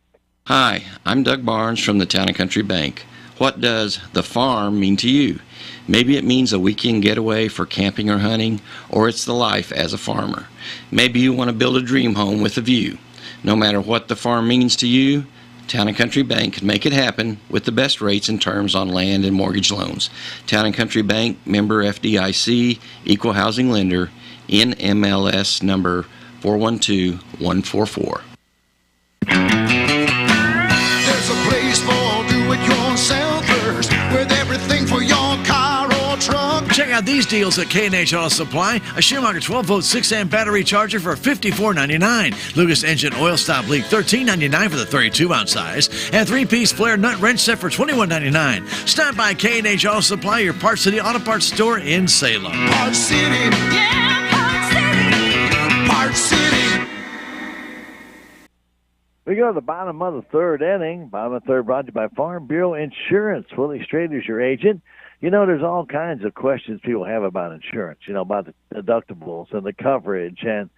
Hi, I'm Doug Barnes from the Town & Country Bank. What does the farm mean to you? Maybe it means a weekend getaway for camping or hunting, or it's the life as a farmer. Maybe you want to build a dream home with a view. No matter what the farm means to you, Town & Country Bank can make it happen with the best rates and terms on land and mortgage loans. Town & Country Bank, member FDIC, equal housing lender, NMLS number 412144. There's a place for do-it-yourselfers with everything for your car. Check out these deals at K&H Auto Supply. A Schumacher 12-volt 6-amp battery charger for $54.99. Lucas engine oil stop leak $13.99 for the 32-ounce size. And 3-piece flare nut wrench set for $21.99. Stop by K&H Auto Supply, your Parts City Auto Parts store in Salem. Parts City. Yeah, Parts City. Parts City. We go to the bottom of the third inning. Bottom of the third brought to you by Farm Bureau Insurance. Willie Strader's your agent. You know, there's all kinds of questions people have about insurance, you know, about the deductibles and the coverage and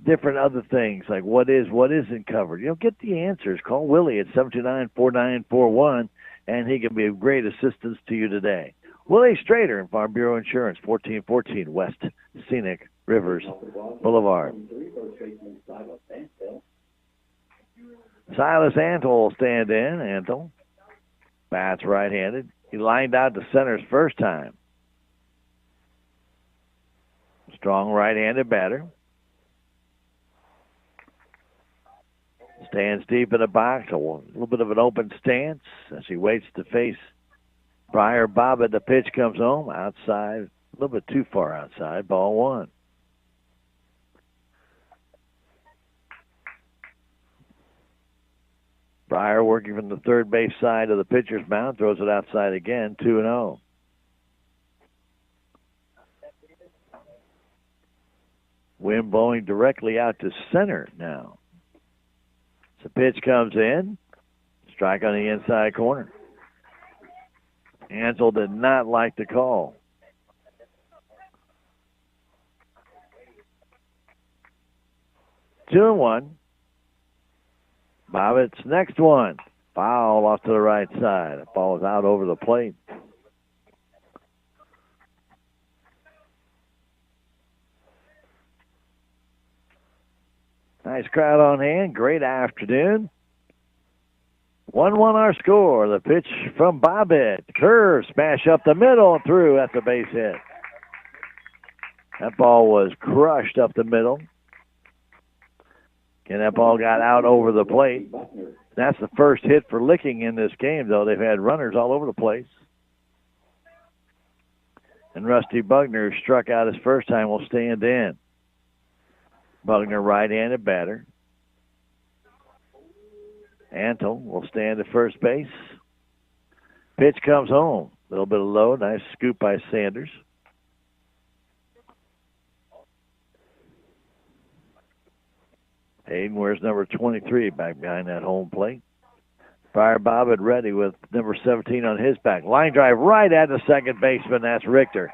different other things like what isn't covered. You know, get the answers. Call Willie at 729-4941, and he can be of great assistance to you today. Willie Strader in Farm Bureau Insurance, 1414 West Scenic Rivers Boulevard. Silas Antle will stand in. Antle bats right-handed. He lined out to center's first time. Strong right-handed batter. Stands deep in the box, a little bit of an open stance as he waits to face Briar Bobbitt. The pitch comes home outside, a little bit too far outside, ball one. Briar working from the third base side of the pitcher's mound, throws it outside again, 2-0. Wind blowing directly out to center now. The pitch comes in, strike on the inside corner. Ansel did not like the call. Two and one. Bobbitt's next one. Foul off to the right side. The ball is out over the plate. Nice crowd on hand. Great afternoon. 1-1 our score. The pitch from Bobbitt. Curve, smash up the middle and through at the base hit. That ball was crushed up the middle. And that ball got out over the plate. That's the first hit for Licking in this game, though. They've had runners all over the place. And Rusty Bugner struck out his first time, will stand in. Bugner, right-handed batter. Antle will stand at first base. Pitch comes home. A little bit of low. Nice scoop by Sanders. Hayden wears number 23 back behind that home plate. Briar Bobbitt ready with number 17 on his back. Line drive right at the second baseman. That's Richter.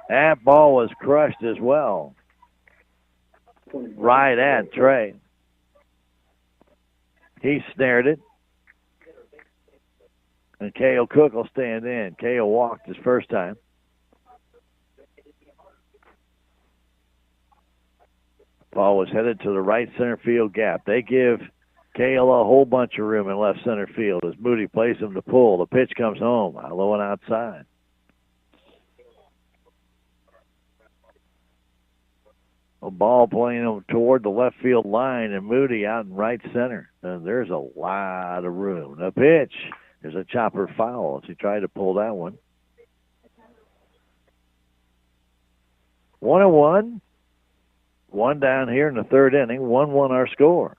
That ball was crushed as well. Right at Trey. He snared it. And Cale Cook will stand in. Cale walked his first time. Ball was headed to the right center field gap. They give Cale a whole bunch of room in left center field as Moody plays him to pull. The pitch comes home, low and outside. A ball playing toward the left field line, and Moody out in right center. And there's a lot of room. The pitch, there's a chopper foul as he tried to pull that one. 1-1. One down here in the third inning. 1-1 our score.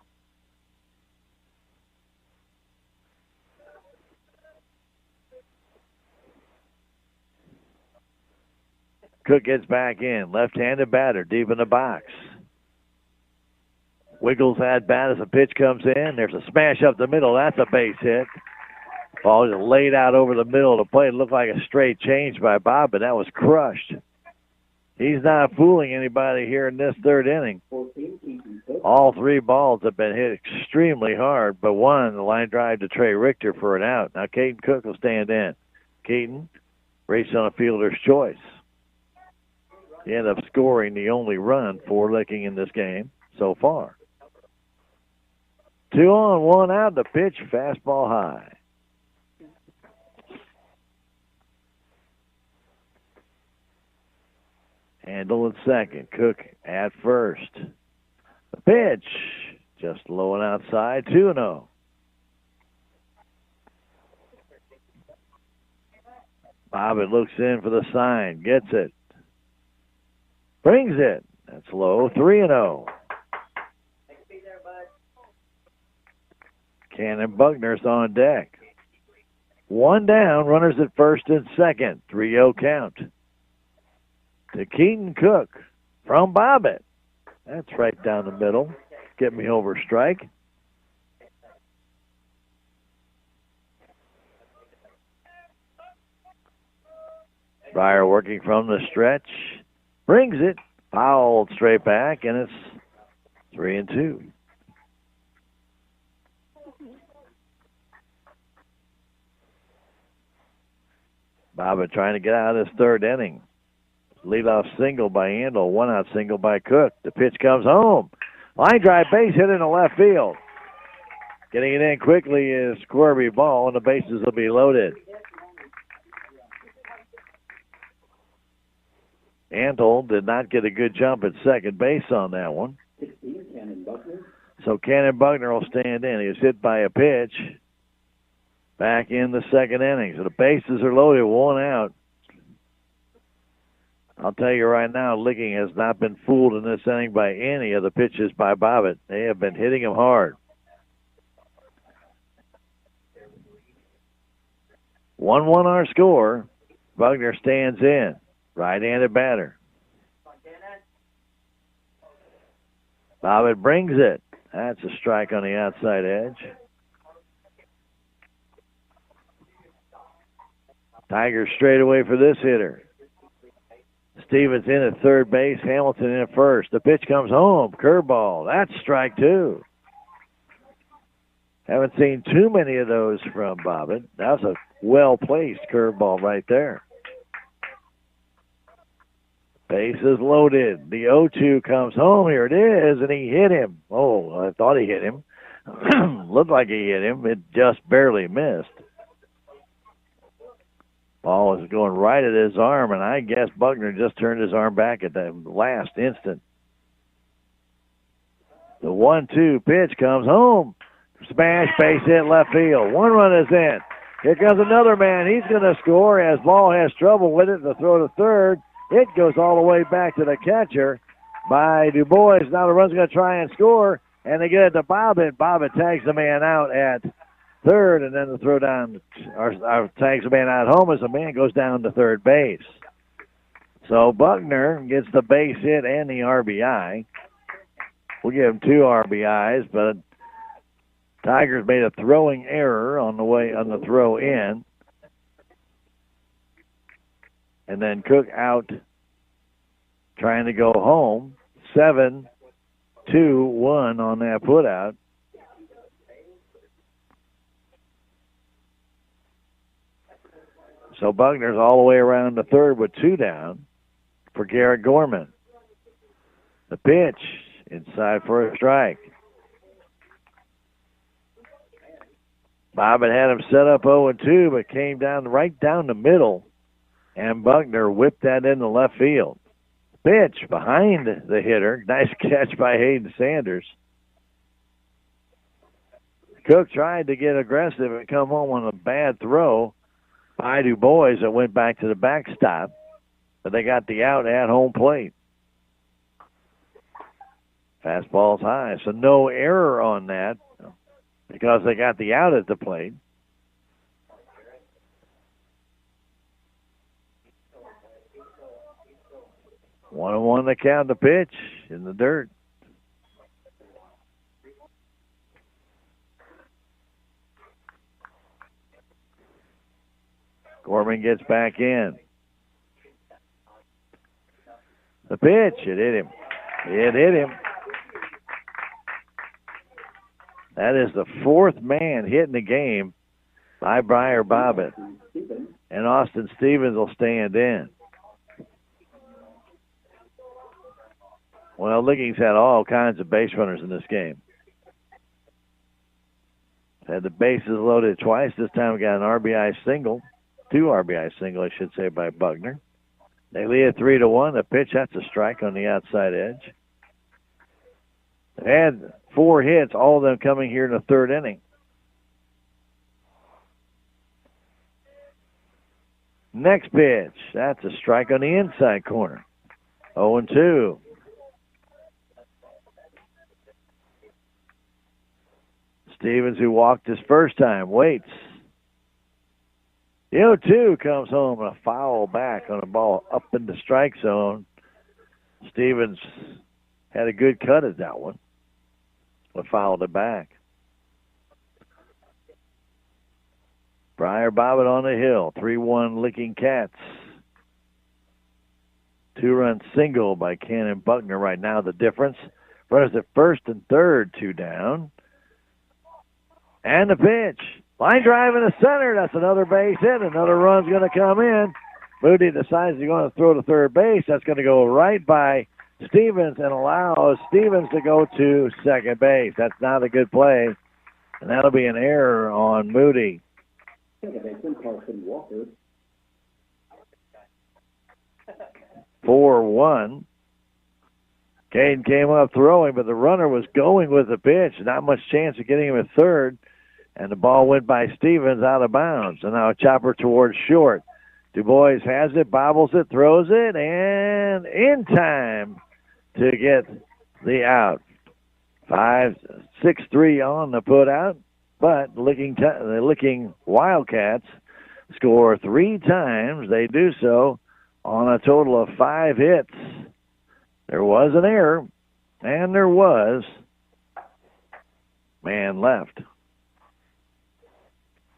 Cook gets back in. Left-handed batter deep in the box. Wiggles at bat as the pitch comes in. There's a smash up the middle. That's a base hit. Ball is laid out over the middle of the plate. It looked like a straight change by Bob, but that was crushed. He's not fooling anybody here in this third inning. All three balls have been hit extremely hard, but one, the line drive to Trey Richter for an out. Now Caden Cook will stand in. Keaton raced on a fielder's choice. He ended up scoring the only run for Licking in this game so far. 2 on, 1 out. The pitch, fastball high. Handle at second. Cook at first. The pitch, just low and outside, 2-0. Bobbitt looks in for the sign, gets it, brings it. That's low, 3-0. Cannon Buckner's on deck. One down, runners at first and second. 3-0 count. To Keaton Cook from Bobbitt. That's right down the middle. Get me over strike. Breyer working from the stretch. Brings it. Fouled straight back, and it's 3-2. Bobbitt trying to get out of this third inning. Leadoff single by Andel, one out single by Cook. The pitch comes home. Line drive base hit in the left field. Getting it in quickly is Corby Ball, and the bases will be loaded. Andel did not get a good jump at second base on that one. So Cannon Buckner will stand in. He was hit by a pitch back in the second inning. So the bases are loaded, one out. I'll tell you right now, Licking has not been fooled in this inning by any of the pitches by Bobbitt. They have been hitting him hard. 1-1 our score. Buckner stands in. Right-handed batter. Bobbitt brings it. That's a strike on the outside edge. Tigers straight away for this hitter. Stevens in at third base. Hamilton in at first. The pitch comes home. Curveball. That's strike two. Haven't seen too many of those from Bobbitt. That was a well-placed curveball right there. Bases loaded. The 0-2 comes home. Here it is, and he hit him. Oh, I thought he hit him. Looked like he hit him. It just barely missed. Ball is going right at his arm, and I guess Buckner just turned his arm back at the last instant. The 1-2 pitch comes home. Smash, base hit, left field. One run is in. Here comes another man. He's going to score as Ball has trouble with it. The throw to third. It goes all the way back to the catcher by Du Bois. Now the run's going to try and score, and they get it to Bobbitt. Bobbitt tags the man out at third, and then the throw down, or tags the man out home as the man goes down to third base. So Buckner gets the base hit and the RBI. We'll give him 2 RBIs, but Tigers made a throwing error on the throw in. And then Cook out trying to go home. 7-2-1 on that putout. So Buckner's all the way around the third with 2 down for Garrett Gorman. The pitch inside for a strike. Bobbitt had him set up 0-2, but came down right down the middle, and Buckner whipped that into left field. Pitch behind the hitter. Nice catch by Hayden Sanders. Cook tried to get aggressive and come home on a bad throw by Du Bois that went back to the backstop, but they got the out at home plate. Fastball's high, so no error on that because they got the out at the plate. One and one to count the pitch in the dirt. Gorman gets back in. The pitch, it hit him. It hit him. That is the 4th man hit in the game by Breyer Bobbitt. And Austin Stevens will stand in. Well, Licking's had all kinds of base runners in this game. Had the bases loaded twice. This time we got an RBI single. 2 RBI single, I should say, by Buckner. They lead it 3-1. The pitch, that's a strike on the outside edge. They had 4 hits, all of them coming here in the 3rd inning. Next pitch. That's a strike on the inside corner. 0-2. Stevens, who walked his first time, waits. The 0-2 comes home and a foul back on a ball up in the strike zone. Stevens had a good cut at that one, but fouled it back. Briar Bobbitt on the hill, 3-1 Licking Cats. 2-run single by Cannon Buckner right now. The difference. Runners at first and third, 2 down. And the pitch. Line drive in the center. That's another base hit. Another run's going to come in. Moody decides he's going to throw to third base. That's going to go right by Stevens and allows Stevens to go to second base. That's not a good play. And that'll be an error on Moody. 4-1. Caden came up throwing, but the runner was going with the pitch. Not much chance of getting him at third. And the ball went by Stevens out of bounds. And now a chopper towards short. Du Bois has it, bobbles it, throws it, and in time to get the out. 6-3 on the put out. But the Licking Wildcats score 3 times. They do so on a total of 5 hits. There was an error, and there was man left.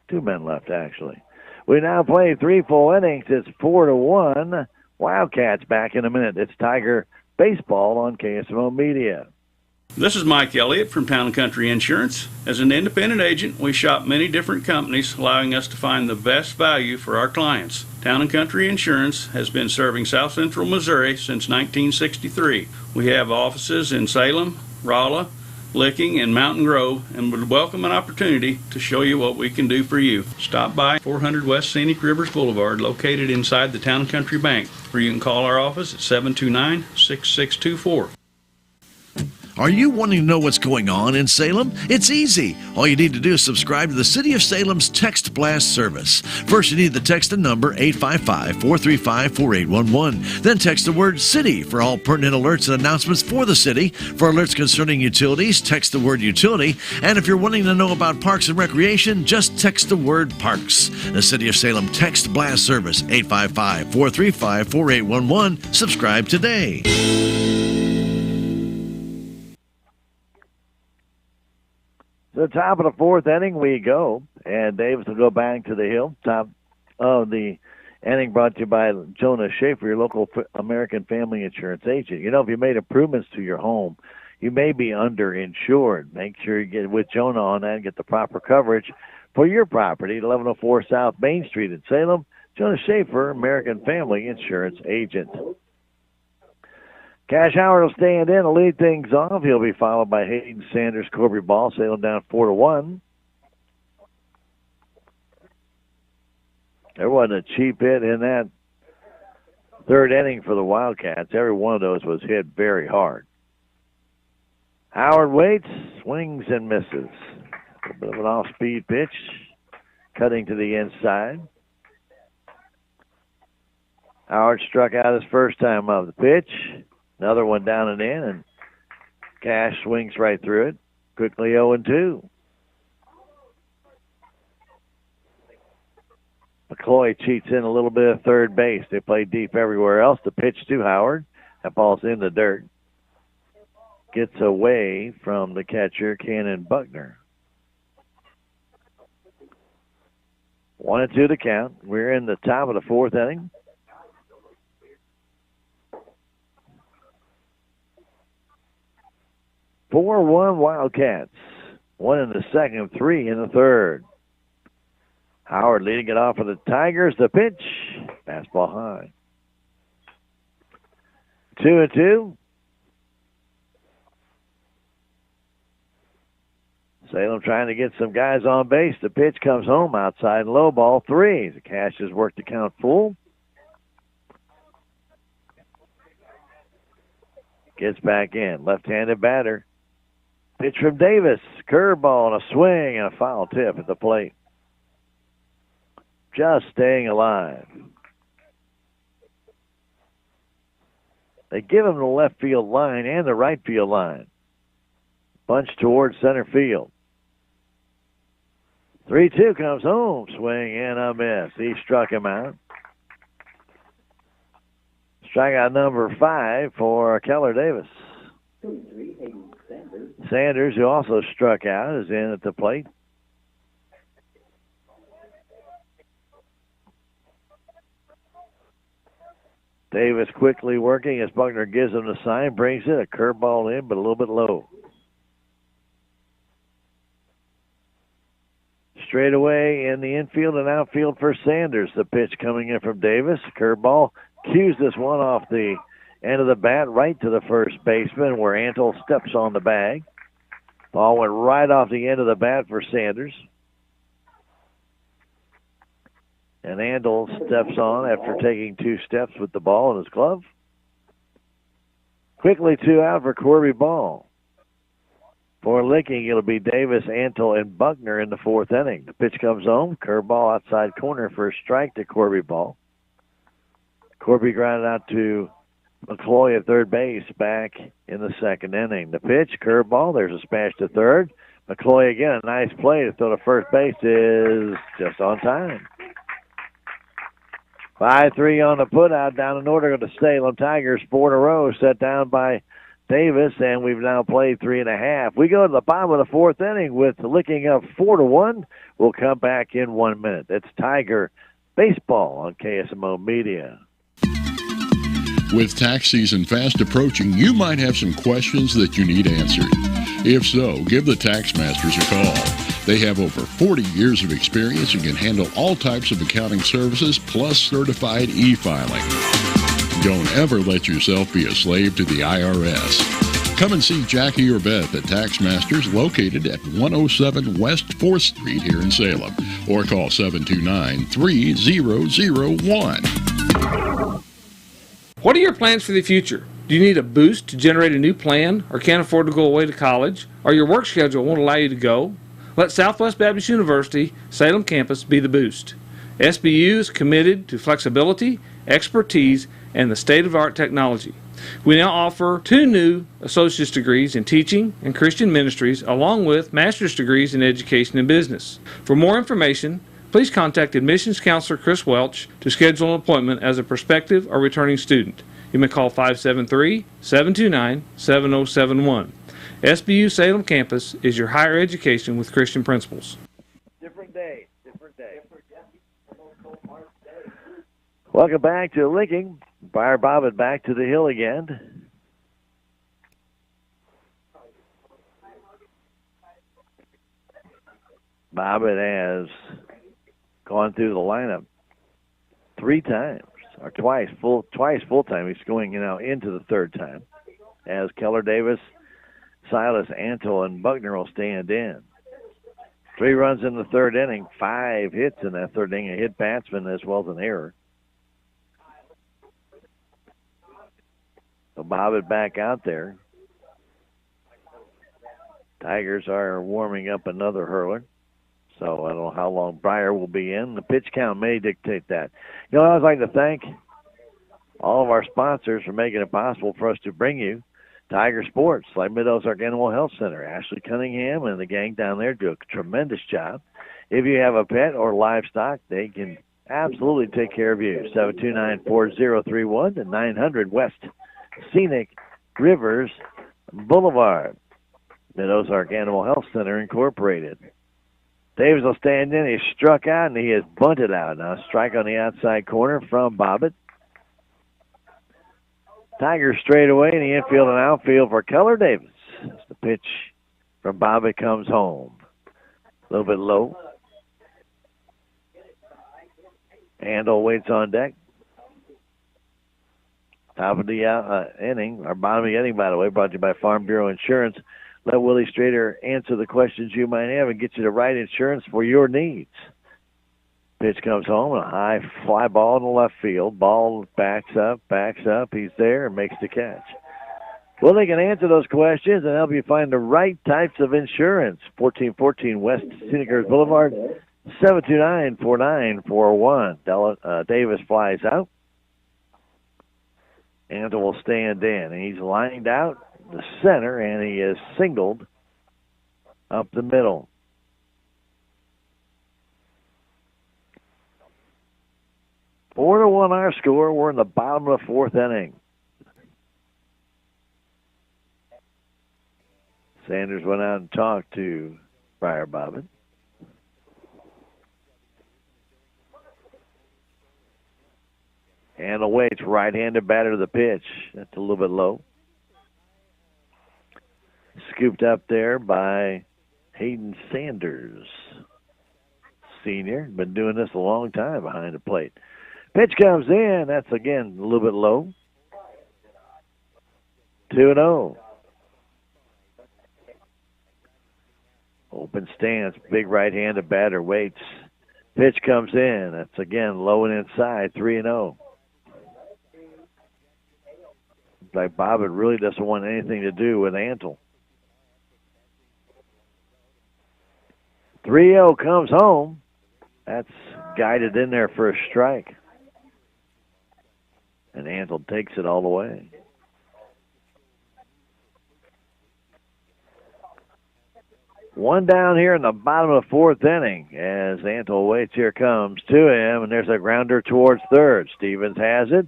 2 men left, actually. We now play 3 full innings. It's 4-1. Wildcats back in a minute. It's Tiger Baseball on KSMO Media. This is Mike Elliott from Town & Country Insurance. As an independent agent, we shop many different companies, allowing us to find the best value for our clients. Town & Country Insurance has been serving South Central Missouri since 1963. We have offices in Salem, Rolla, Licking, and Mountain Grove, and would welcome an opportunity to show you what we can do for you. Stop by 400 West Scenic Rivers Boulevard, located inside the Town & Country Bank, or you can call our office at 729-6624. Are you wanting to know what's going on in Salem? It's easy. All you need to do is subscribe to the City of Salem's Text Blast service. First, you need to text the number 855-435-4811. Then text the word CITY for all pertinent alerts and announcements for the city. For alerts concerning utilities, text the word utility. And if you're wanting to know about parks and recreation, just text the word parks. The City of Salem Text Blast service, 855-435-4811. Subscribe today. To the top of the 4th inning we go, and Davis will go back to the hill. Top of the inning brought to you by Jonah Schaefer, your local American Family Insurance agent. You know, if you made improvements to your home, you may be underinsured. Make sure you get with Jonah on that and get the proper coverage for your property. 1104 South Main Street in Salem. Jonah Schaefer, American Family Insurance agent. Cash Howard will stand in to lead things off. He'll be followed by Hayden Sanders, Corby Ball, Salem down 4-1. There wasn't a cheap hit in that 3rd inning for the Wildcats. Every one of those was hit very hard. Howard waits, swings and misses. A bit of an off-speed pitch, cutting to the inside. Howard struck out his first time of the pitch. Another one down and in, and Cash swings right through it. Quickly 0-2. McCloy cheats in a little bit of third base. They play deep everywhere else. The pitch to Howard. That ball's in the dirt. Gets away from the catcher, Cannon Buckner. 1-2 to count. We're in the top of the 4th inning. 4-1 Wildcats. 1 in the second, 3 in the 3rd. Howard leading it off for the Tigers. The pitch. Fastball high. 2-2. Salem trying to get some guys on base. The pitch comes home outside. Low ball 3. The Cash has worked the count full. Gets back in. Left-handed batter. Pitch from Davis. Curveball and a swing and a foul tip at the plate. Just staying alive. They give him the left field line and the right field line. Bunch towards center field. 3-2 comes home. Swing and a miss. He struck him out. Strikeout number 5 for Keller Davis. Sanders, who also struck out, is in at the plate. Davis quickly working as Buckner gives him the sign, brings it, a curveball in, but a little bit low. Straight away in the infield and outfield for Sanders. The pitch coming in from Davis. Curveball cues this one off the end of the bat right to the first baseman where Antle steps on the bag. Ball went right off the end of the bat for Sanders. And Antle steps on after taking 2 steps with the ball in his glove. Quickly 2 out for Corby Ball. For Licking, it'll be Davis, Antle, and Buckner in the 4th inning. The pitch comes home. Curveball outside corner for a strike to Corby Ball. Corby grounded out to McCloy at third base back in the 2nd inning. The pitch, curveball. There's a smash to third. McCloy again, a nice play to throw to first base is just on time. 5-3 on the putout down in order of the Salem Tigers. 4 in a row set down by Davis, and we've now played 3.5. We go to the bottom of the 4th inning with Licking up 4-1. We'll come back in 1 minute. It's Tiger Baseball on KSMO Media. With tax season fast approaching, you might have some questions that you need answered. If so, give the Tax Masters a call. They have over 40 years of experience and can handle all types of accounting services plus certified e-filing. Don't ever let yourself be a slave to the IRS. Come and see Jackie or Beth at Tax Masters, located at 107 West 4th Street here in Salem, or call 729-3001. What are your plans for the future? Do you need a boost to generate a new plan, or can't afford to go away to college, or your work schedule won't allow you to go? Let Southwest Baptist University Salem campus be the boost. SBU is committed to flexibility, expertise, and the state-of-the-art technology. We now offer 2 new associate's degrees in teaching and Christian ministries, along with master's degrees in education and business. For more information, please contact admissions counselor Chris Welch to schedule an appointment as a prospective or returning student. You may call 573-729-7071. SBU Salem campus is your higher education with Christian principles. Different day. Welcome back to Licking. Fire Bobbitt back to the hill again. Bobbitt has gone through the lineup 3 times, or twice full time. He's going into the 3rd time, as Keller Davis, Silas, Antle, and Buckner will stand in. 3 runs in the 3rd inning, 5 hits in that 3rd inning, a hit batsman as well as an error. So Bobbitt back out there. Tigers are warming up another hurler. So I don't know how long Breyer will be in. The pitch count may dictate that. I always like to thank all of our sponsors for making it possible for us to bring you Tiger Sports, like Mid-Ozark Animal Health Center. Ashley Cunningham and the gang down there do a tremendous job. If you have a pet or livestock, they can absolutely take care of you. 729-4031 to 900 West Scenic Rivers Boulevard. Mid-Ozark Animal Health Center Incorporated. Davis will stand in. He's struck out, and he is bunted out. Now strike on the outside corner from Bobbitt. Tigers straight away in the infield and outfield for Keller Davis. The pitch from Bobbitt comes home. A little bit low. Handle waits on deck. Top of the inning, or bottom of the inning, by the way, brought to you by Farm Bureau Insurance. Let Willie Strader answer the questions you might have and get you the right insurance for your needs. Pitch comes home, and a high fly ball in the left field. Ball backs up. He's there and makes the catch. Well, they can answer those questions and help you find the right types of insurance. 1414 West Scenic Rivers Boulevard, 729-4941. Davis flies out. Antle will stand in, and he's lined out the center, and he is singled up the middle. Four to one our score. We're in the bottom of the fourth inning. Sanders went out and talked to Briar Bobbin. And waits, right-handed batter to the pitch. That's a little bit low. Scooped up there by Hayden Sanders, senior. Been doing this a long time behind the plate. Pitch comes in. That's, again, a little bit low. 2-0. Open stance. Big right-handed batter waits. Pitch comes in. That's, again, low and inside. 3-0. Like Bobbin really doesn't want anything to do with Antle. 3-0 comes home. That's guided in there for a strike. And Antle takes it all the way. One down here in the bottom of the fourth inning as Antle waits. Here comes to him, and there's a grounder towards third. Stevens has it.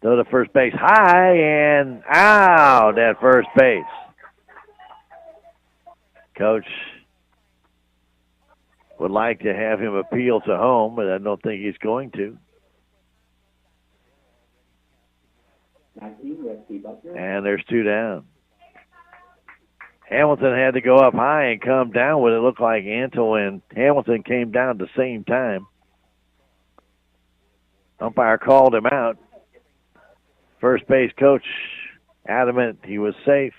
Throw to first base high and out at first base. Coach would like to have him appeal to home, but I don't think he's going to. And there's two down. Hamilton had to go up high and come down with it. Looked like Antle and Hamilton came down at the same time. Umpire called him out. First base coach adamant he was safe.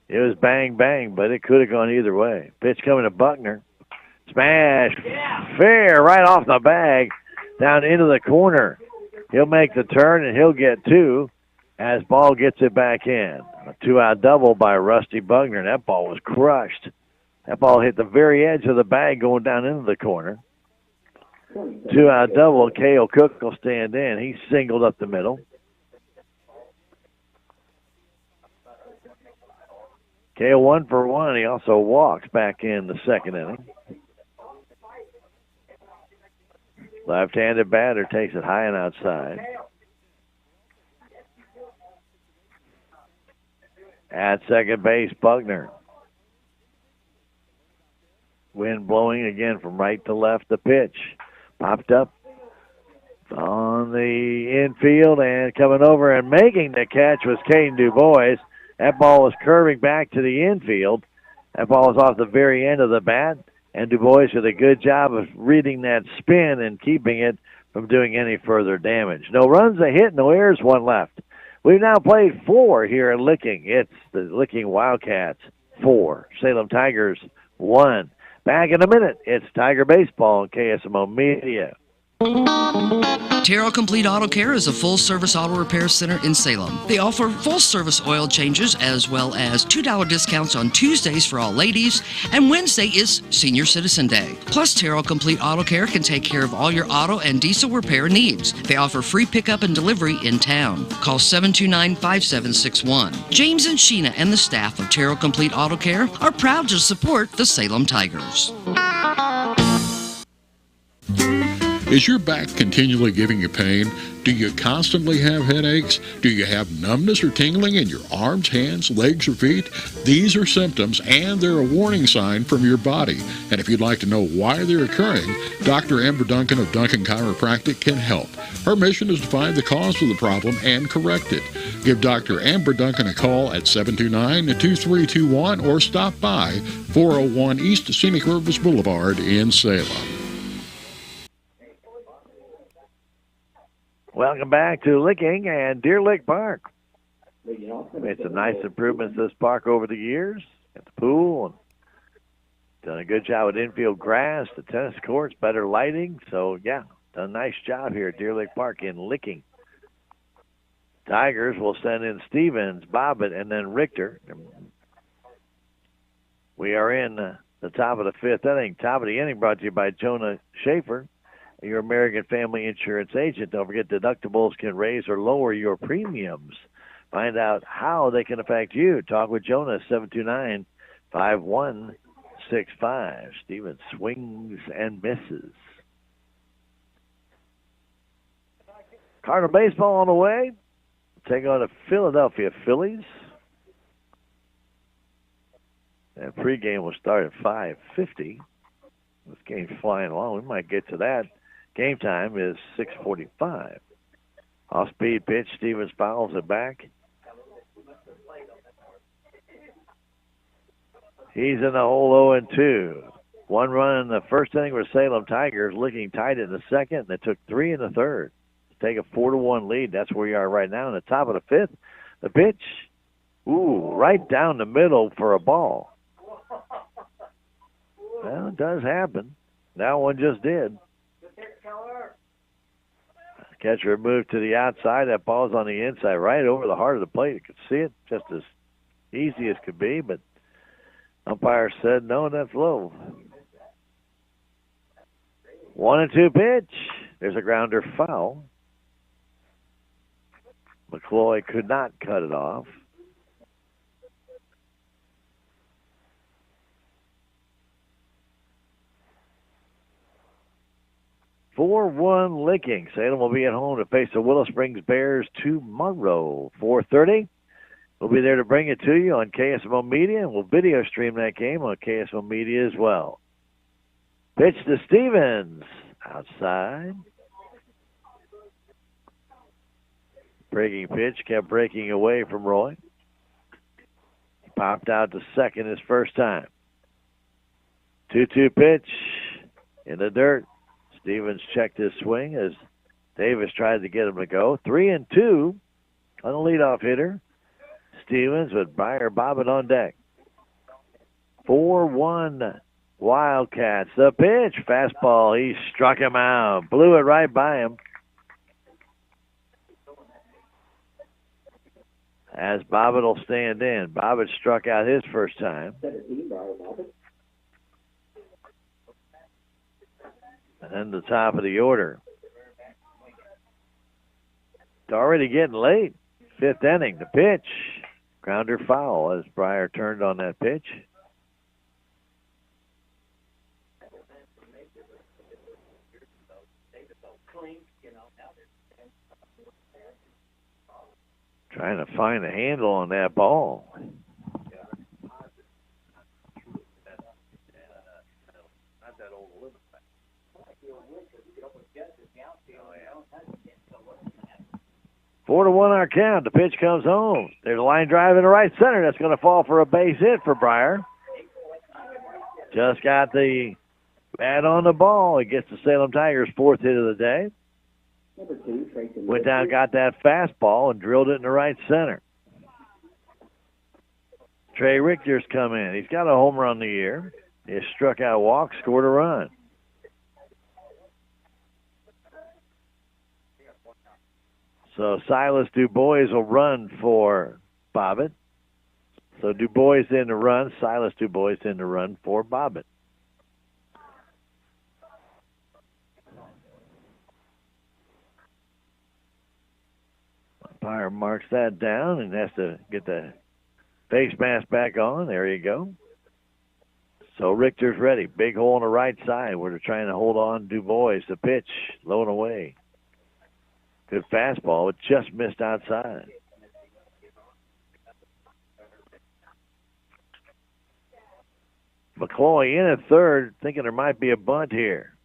It was bang, bang, but it could have gone either way. Pitch coming to Buckner. Smash. Fair right off the bag down into the corner. He'll make the turn, and he'll get two as ball gets it back in. A two-out double by Rusty Buckner, and that ball was crushed. That ball hit the very edge of the bag going down into the corner. Two-out double. Cale Cook will stand in. He's singled up the middle. Cale 1 for 1. He also walks back in the second inning. Left-handed batter takes it high and outside. At second base, Buckner. Wind blowing again from right to left. The pitch popped up on the infield, and coming over and making the catch was Caden DuBois. That ball was curving back to the infield. That ball was off the very end of the bat, and DuBois did a good job of reading that spin and keeping it from doing any further damage. No runs, a hit, no errors, one left. We've now played 4 here in Licking. It's the Licking Wildcats 4, Salem Tigers 1. Back in a minute, it's Tiger Baseball on KSMO Media. Terrell Complete Auto Care is a full-service auto repair center in Salem. They offer full-service oil changes as well as $2 discounts on Tuesdays for all ladies, and Wednesday is Senior Citizen Day. Plus, Terrell Complete Auto Care can take care of all your auto and diesel repair needs. They offer free pickup and delivery in town. Call 729-5761. James and Sheena and the staff of Terrell Complete Auto Care are proud to support the Salem Tigers. Is your back continually giving you pain? Do you constantly have headaches? Do you have numbness or tingling in your arms, hands, legs, or feet? These are symptoms, and they're a warning sign from your body. And if you'd like to know why they're occurring, Dr. Amber Duncan of Duncan Chiropractic can help. Her mission is to find the cause of the problem and correct it. Give Dr. Amber Duncan a call at 729-2321 or stop by 401 East Scenic Rivers Boulevard in Salem. Welcome back to Licking and Deer Lick Park. Made some nice improvements to this park over the years. Got the pool and done a good job with infield grass, the tennis courts, better lighting. So, yeah, done a nice job here at Deer Lick Park in Licking. Tigers will send in Stevens, Bobbitt, and then Richter. We are in the top of the fifth inning. Top of the inning brought to you by Jonah Schaefer. your American Family Insurance agent. Don't forget deductibles can raise or lower your premiums. Find out how they can affect you. Talk with Jonas, 729-5165. Stevens swings and misses. Cardinal baseball on the way. Take on the Philadelphia Phillies. And pregame will start at 5:50. This game's flying along. We might get to that. Game time is 6:45. Off-speed pitch. Stevens fouls it back. He's in the hole 0-2. 1 run in the first inning for Salem Tigers, looking tight in the second, and they took 3 in the third to take a 4-1 lead. That's where you are right now in the top of the fifth. The pitch, right down the middle for a ball. Well, it does happen. That one just did. Catcher moved to the outside. That ball's on the inside, right over the heart of the plate. You could see it just as easy as could be, but umpire said, no, that's low. 1-2 pitch. There's a grounder foul. McCloy could not cut it off. (4-1) licking. Salem will be at home to face the Willow Springs Bears tomorrow, 4:30. We'll be there to bring it to you on KSMO Media, and we'll video stream that game on KSMO Media as well. Pitch to Stevens. Outside. Breaking pitch, kept breaking away from Roy. He popped out to second his first time. 2-2 pitch in the dirt. Stevens checked his swing as Davis tried to get him to go. 3-2 on the leadoff hitter. Stevens with Briar Bobbitt on deck. 4-1 Wildcats. The pitch, fastball. He struck him out. Blew it right by him. As Bobbitt will stand in. Bobbitt struck out his first time. And then the top of the order. It's already getting late. Fifth inning. The pitch. Grounder foul as Briar turned on that pitch. Trying to find a handle on that ball. Four to 1 our count. The pitch comes home. There's a line drive in the right center. That's going to fall for a base hit for Briar. Just got the bat on the ball. It gets the Salem Tigers' fourth hit of the day. Went down, got that fastball, and drilled it in the right center. Trey Richter's come in. He's got a home run the year. He struck out a walk, scored a run. So Silas DuBois will run for Bobbitt. So DuBois in the run, Silas DuBois in the run for Bobbitt. Umpire marks that down and has to get the face mask back on. There you go. So Richter's ready. Big hole on the right side where they're trying to hold on DuBois. The pitch, low and away. Good fastball. It just missed outside. McCloy in at third, thinking there might be a bunt here.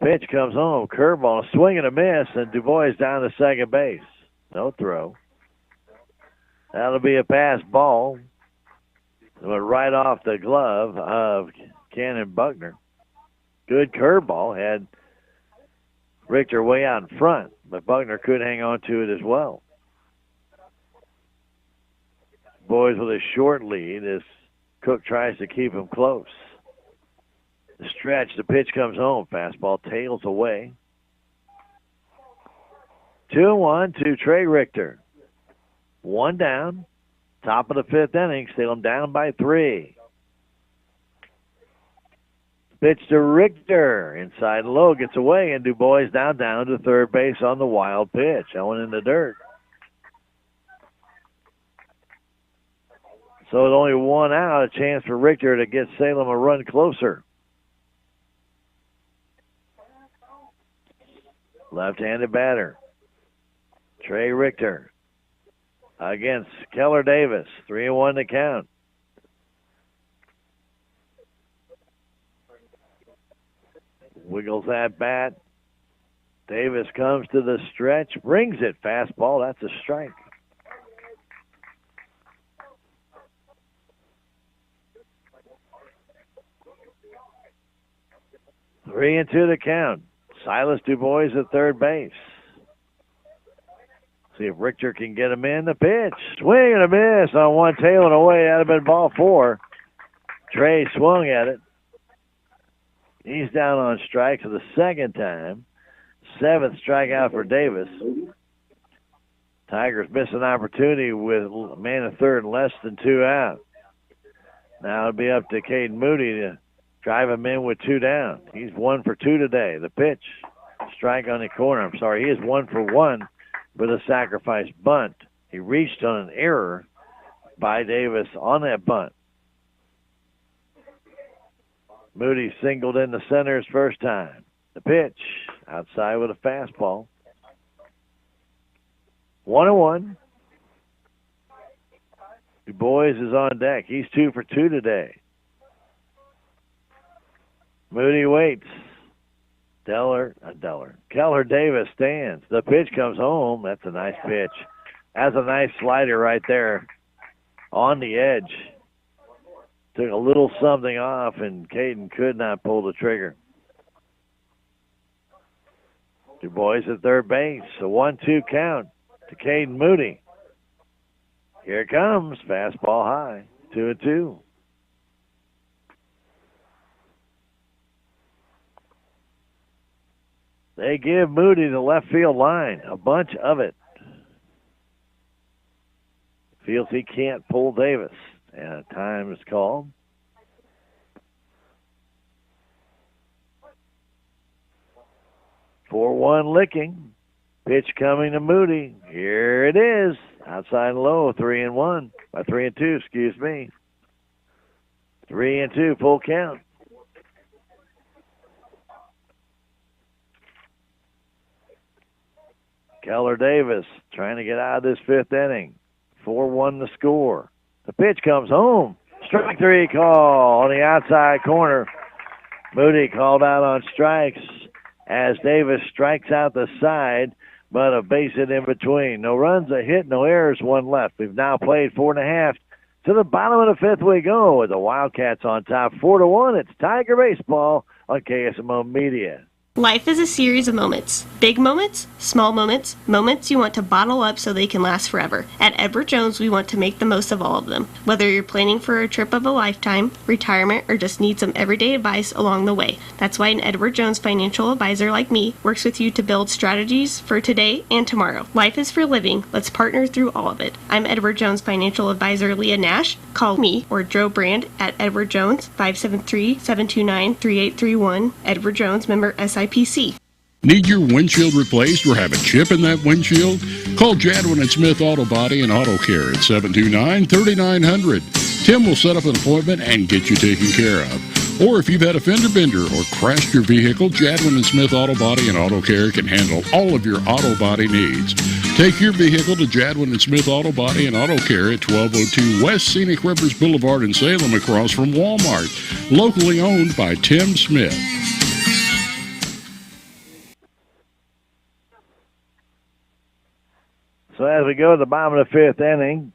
Pitch comes home. Curveball, swing and a miss, and DuBois down to second base. No throw. That'll be a pass ball. It went right off the glove of Cannon Buckner. Good curveball. Had Richter way out in front, but Buckner could hang on to it as well. Boys with a short lead as Cook tries to keep him close. The stretch, the pitch comes home. Fastball tails away. 2-1 to Trey Richter. One down. Top of the fifth inning. Salem down by 3. Pitch to Richter. Inside low, gets away, and Du Bois now down to third base on the wild pitch. That one in the dirt. So with only one out, a chance for Richter to get Salem a run closer. Left-handed batter. Trey Richter against Keller Davis. 3-1 to count. Wiggles that bat. Davis comes to the stretch, brings it. Fastball, that's a strike. Three and two to count. Silas Du Bois at third base. See if Richter can get him in. The pitch. Swing and a miss on one tailing away. That'd have been ball four. Trey swung at it. He's down on strike for the second time. Seventh strikeout for Davis. Tigers miss an opportunity with a man at third and less than two out. Now it'll be up to Caden Moody to drive him in with two down. He's 1 for 2 today. The pitch. Strike on the corner. I'm sorry. He is 1 for 1 with a sacrifice bunt. He reached on an error by Davis on that bunt. Moody singled in the center his first time. The pitch. Outside with a fastball. 1-1. Du Bois is on deck. He's 2 for 2 today. Moody waits. Keller Davis stands. The pitch comes home. That's a nice pitch. That's a nice slider right there on the edge. Took a little something off, and Caden could not pull the trigger. Du Bois at third base. A 1-2 count to Caden Moody. Here it comes. Fastball high. 2-2. They give Moody the left field line, a bunch of it. Feels he can't pull Davis, and a time is called. "4-1 licking. Pitch coming to Moody. Here it is. Outside low, 3-1. 3-2, excuse me. 3-2, full count. Keller Davis trying to get out of this fifth inning. 4-1 the score. The pitch comes home. Strike three call on the outside corner. Moody called out on strikes as Davis strikes out the side, but a base hit in between. No runs, a hit, no errors, one left. We've now played 4.5. To the bottom of the fifth we go with the Wildcats on top. 4-1. It's Tiger Baseball on KSMO Media. Life is a series of moments. Big moments, small moments, moments you want to bottle up so they can last forever. At Edward Jones, we want to make the most of all of them. Whether you're planning for a trip of a lifetime, retirement, or just need some everyday advice along the way. That's why an Edward Jones financial advisor like me works with you to build strategies for today and tomorrow. Life is for living. Let's partner through all of it. I'm Edward Jones financial advisor Leah Nash. Call me or Joe Brand at Edward Jones, 573-729-3831. Edward Jones, member SIPC. Need your windshield replaced or have a chip in that windshield? Call Jadwin and Smith Auto Body and Auto Care at 729-3900. Tim will set up an appointment and get you taken care of. Or if you've had a fender bender or crashed your vehicle, Jadwin and Smith Auto Body and Auto Care can handle all of your auto body needs. Take your vehicle to Jadwin and Smith Auto Body and Auto Care at 1202 West Scenic Rivers Boulevard in Salem across from Walmart. Locally owned by Tim Smith. So as we go to the bottom of the fifth inning,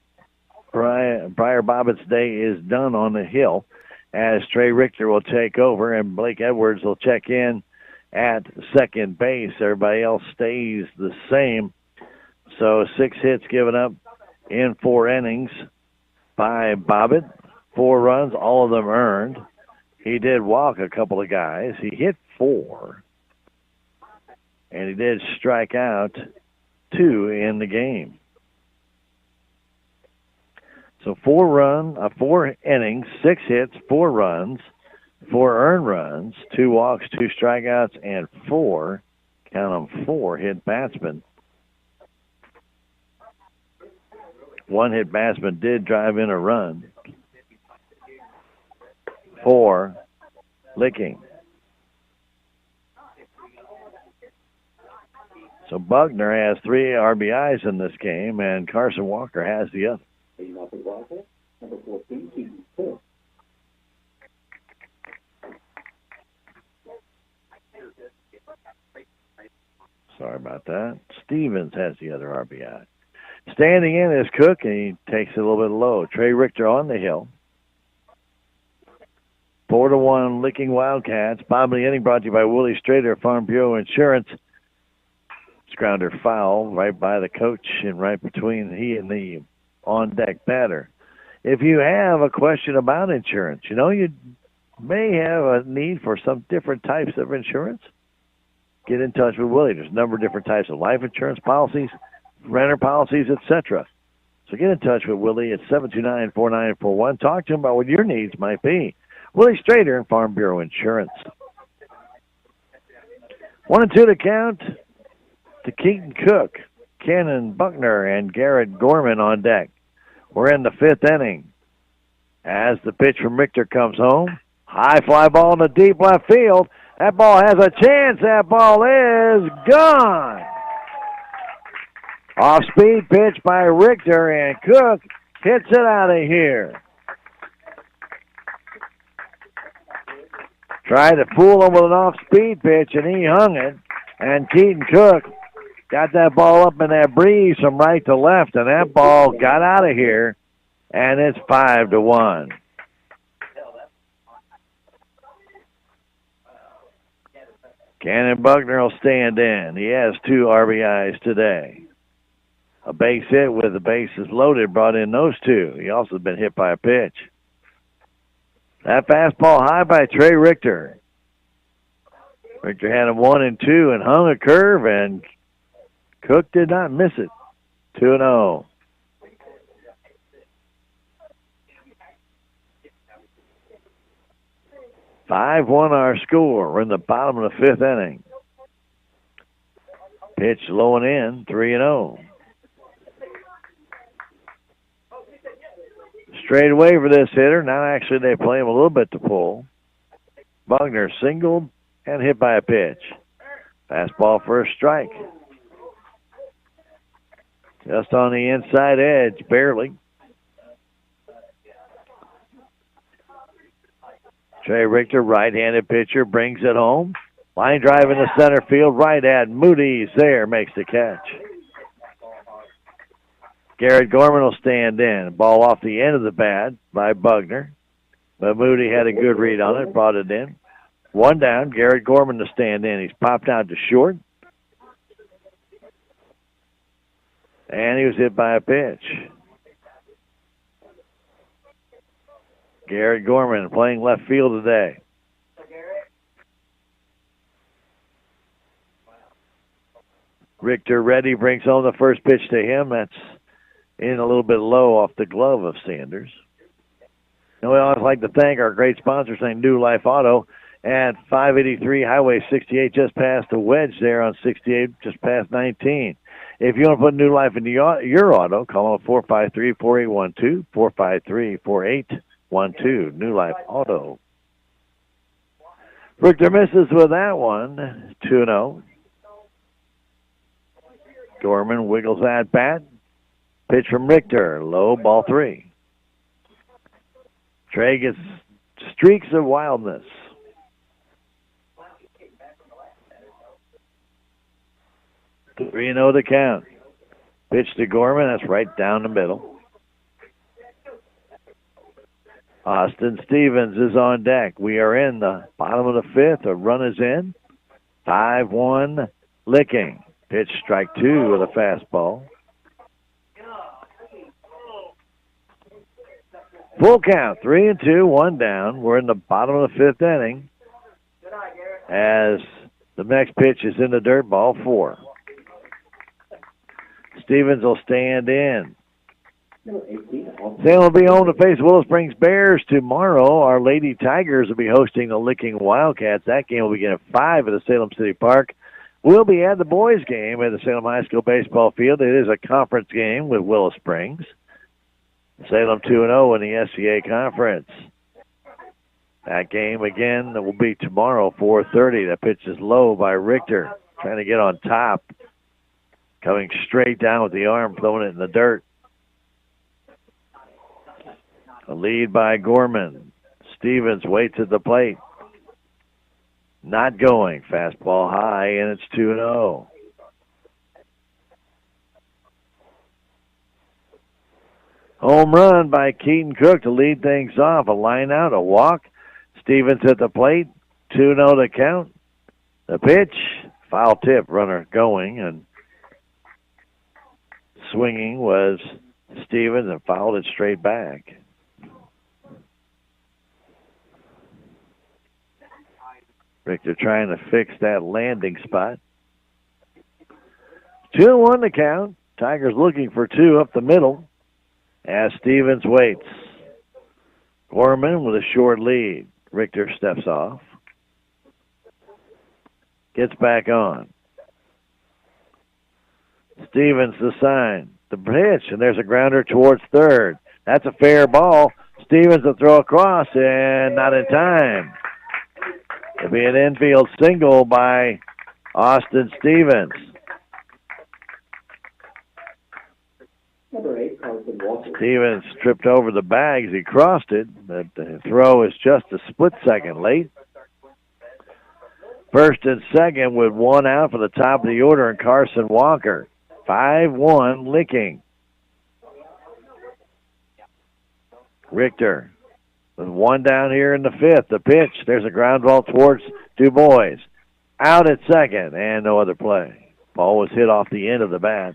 Briar Bobbitt's day is done on the hill as Trey Richter will take over and Blake Edwards will check in at second base. Everybody else stays the same. So 6 hits given up in 4 innings by Bobbitt. 4 runs, all of them earned. He did walk a couple of guys. He hit 4. And he did strike out 2 in the game. So 4 innings, 6 hits, 4 runs, 4 earned runs, 2 walks, 2 strikeouts, and 4, count them, 4 hit batsmen. 1 hit batsman did drive in a run. 4 licking. So Buckner has 3 RBIs in this game, and Carson Walker has the other. Sorry about that. Stevens has the other RBI. Standing in is Cook, and he takes it a little bit low. Trey Richter on the hill. 4-1 Licking Wildcats. Bottom of the inning brought to you by Willie Strader, Farm Bureau Insurance. Grounder foul right by the coach and right between he and the on-deck batter. If you have a question about insurance, you may have a need for some different types of insurance, get in touch with Willie. There's a number of different types of life insurance policies, renter policies, etc. So get in touch with Willie at 729-4941. Talk to him about what your needs might be. Willie Strader and Farm Bureau Insurance. 1-2 to count to Keaton Cook, Cannon Buckner, and Garrett Gorman on deck. We're in the 5th inning. As the pitch from Richter comes home, high fly ball in the deep left field. That ball has a chance. That ball is gone. Off-speed pitch by Richter, and Cook hits it out of here. Tried to fool him with an off-speed pitch, and he hung it. And Keaton Cook got that ball up in that breeze from right to left, and that ball got out of here, and it's 5-1. Cannon Buckner will stand in. He has 2 RBIs today. A base hit with the bases loaded brought in those 2. He also been hit by a pitch. That fastball high by Trey Richter. Richter had him 1-2 and hung a curve, and Cook did not miss it. 2-0. (5-1) our score. We're in the bottom of the 5th inning. Pitch low and in, 3-0. Straight away for this hitter. Now actually they play him a little bit to pull. Buckner singled and hit by a pitch. Fastball for a strike. Just on the inside edge, barely. Trey Richter, right-handed pitcher, brings it home. Line drive in the center field, right at Moody's there, makes the catch. Garrett Gorman will stand in. Ball off the end of the bat by Buckner. But Moody had a good read on it, brought it in. 1 down, Garrett Gorman to stand in. He's popped out to short. And he was hit by a pitch. Garrett Gorman playing left field today. Richter ready, brings home the first pitch to him. That's in a little bit low off the glove of Sanders. And we always like to thank our great sponsors, saying New Life Auto at 583 Highway 68, just past the wedge there on 68, just past 19. If you want to put New Life into your auto, call them 453-4812, 453-4812, New Life Auto. Richter misses with that one, 2-0. Gorman wiggles that bat. Pitch from Richter, low, ball 3. Trey gets streaks of wildness. Three and 0 to count. Pitch to Gorman, that's right down the middle. Austin Stevens is on deck. We are in the bottom of the 5th. A run is in. 5-1 Licking. Pitch strike 2 with a fastball. Full count, 3-2, 1 down. We're in the bottom of the 5th inning as the next pitch is in the dirt, ball 4. Stevens will stand in. Salem will be home to face Willow Springs Bears tomorrow. Our Lady Tigers will be hosting the Licking Wildcats. That game will begin at 5 at the Salem City Park. We'll be at the boys' game at the Salem High School baseball field. It is a conference game with Willow Springs. Salem 2-0 in the SCA conference. That game again will be tomorrow, 4:30. The pitch is low by Richter, trying to get on top. Coming straight down with the arm, throwing it in the dirt. A lead by Gorman. Stevens waits at the plate. Not going. Fastball high, and it's 2-0. Home run by Keaton Cook to lead things off. A line out, a walk. Stevens at the plate. 2-0 to count. The pitch, foul tip, runner going, and swinging was Stevens and fouled it straight back. Richter trying to fix that landing spot. 2-1 to count. Tigers looking for two up the middle as Stevens waits. Gorman with a short lead. Richter steps off. Gets back on. Stevens the sign. The pitch, and there's a grounder towards third. That's a fair ball. Stevens will throw across, and not in time. It'll be an infield single by Austin Stevens. Stevens tripped over the bags. He crossed it, but the throw is just a split second late. First and second with one out for the top of the order and Carson Walker. 5-1 Licking. Richter with one down here in the fifth. The pitch, there's a ground ball towards DuBois. Out at second, and no other play. Ball was hit off the end of the bat.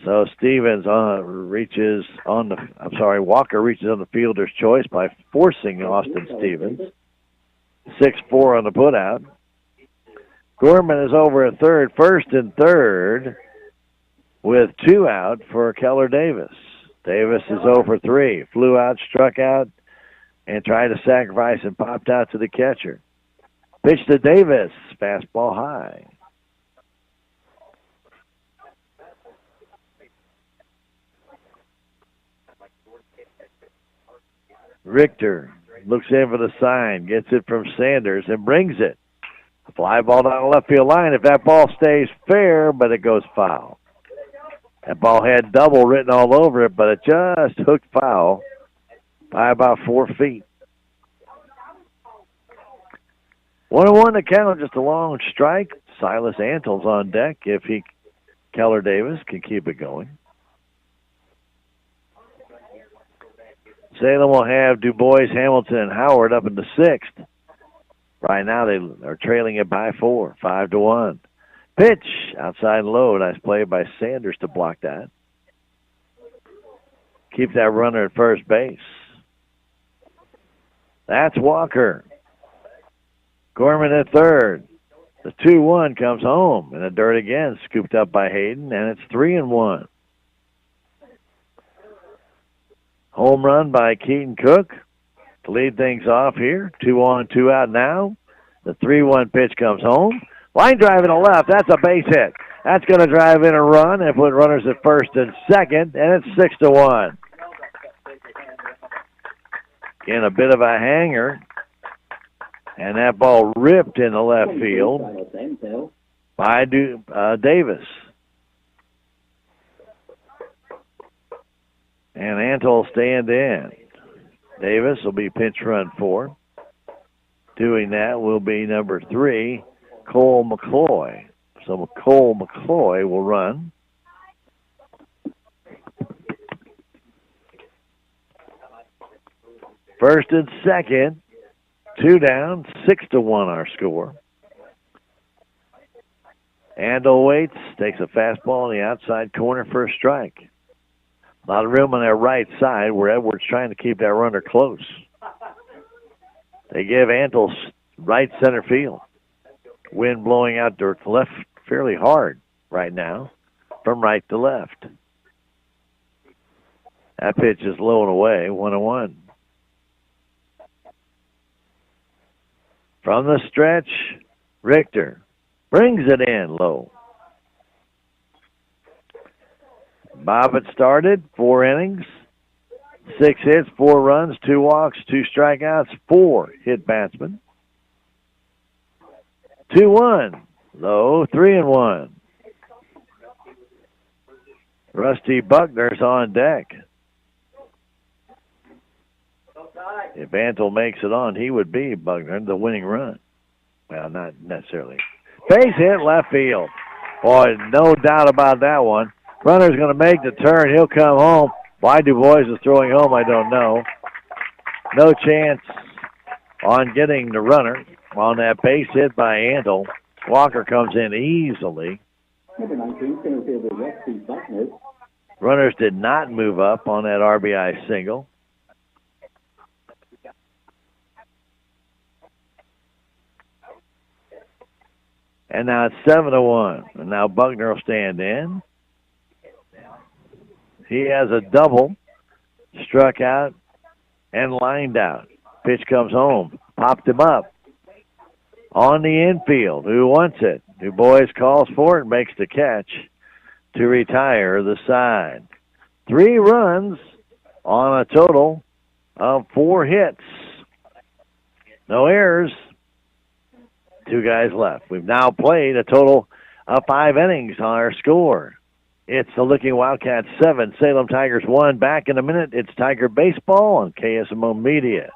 So Stevens reaches on the, Walker reaches on the fielder's choice by forcing Austin Stevens. 6-4 on the putout. Gorman is over at third, first and third, with two out for Keller Davis. Davis is over 3. Flew out, struck out, and tried to sacrifice and popped out to the catcher. Pitch to Davis. Fastball high. Richter looks in for the sign, gets it from Sanders, and brings it. A fly ball down the left field line. If that ball stays fair, but it goes foul. That ball had double written all over it, but it just hooked foul by about 4 feet. 1-1 to count, just a long strike. Silas Antle's on deck if Keller Davis can keep it going. Salem will have DuBois, Hamilton, and Howard up in the 6th. Right now they are trailing it by 4, 5-1. Pitch outside low. Nice play by Sanders to block that. Keep that runner at first base. That's Walker. Gorman at third. The 2-1 comes home in the dirt again, scooped up by Hayden, and it's 3-1. Home run by Keaton Cook to lead things off here. 2 on, 2 out now. The 3-1 pitch comes home. Line drive to the left. That's a base hit. That's going to drive in a run and put runners at first and second, and it's 6-1. Again, a bit of a hanger, and that ball ripped in the left field by Davis. And Antle stand in. Davis will be pinch run 4. Doing that will be number 3, Cole McCloy. So Cole McCloy will run. First and second, 2 down, 6-1 our score. Andel waits, takes a fastball in the outside corner for a strike. A lot of room on their right side where Edwards trying to keep that runner close. They give Antle right center field. Wind blowing out to left fairly hard right now. from right to left. That pitch is low and away, 1-1. From the stretch, Richter brings it in low. Bobbitt started 4 innings, 6 hits, 4 runs, 2 walks, 2 strikeouts, 4 hit batsmen. 2-1, low, 3-1. Rusty Buckner's on deck. If Antle makes it on, he would be Buckner, the winning run. Well, not necessarily. Base hit left field. Boy, no doubt about that one. Runner's going to make the turn. He'll come home. Why Du Bois is throwing home, I don't know. No chance on getting the runner on that base hit by Antle. Walker comes in easily. Number 19, center fielder Rusty Buckner. Runners did not move up on that RBI single. And now it's 7-1. And now Buckner will stand in. He has a double, struck out, and lined out. Pitch comes home. Popped him up. On the infield. Who wants it? Du Bois calls for it and makes the catch to retire the side. 3 runs on a total of 4 hits. No errors. 2 guys left. We've now played a total of 5 innings on our score. It's the Licking Wildcats 7, Salem Tigers 1. Back in a minute, it's Tiger Baseball on KSMO Media.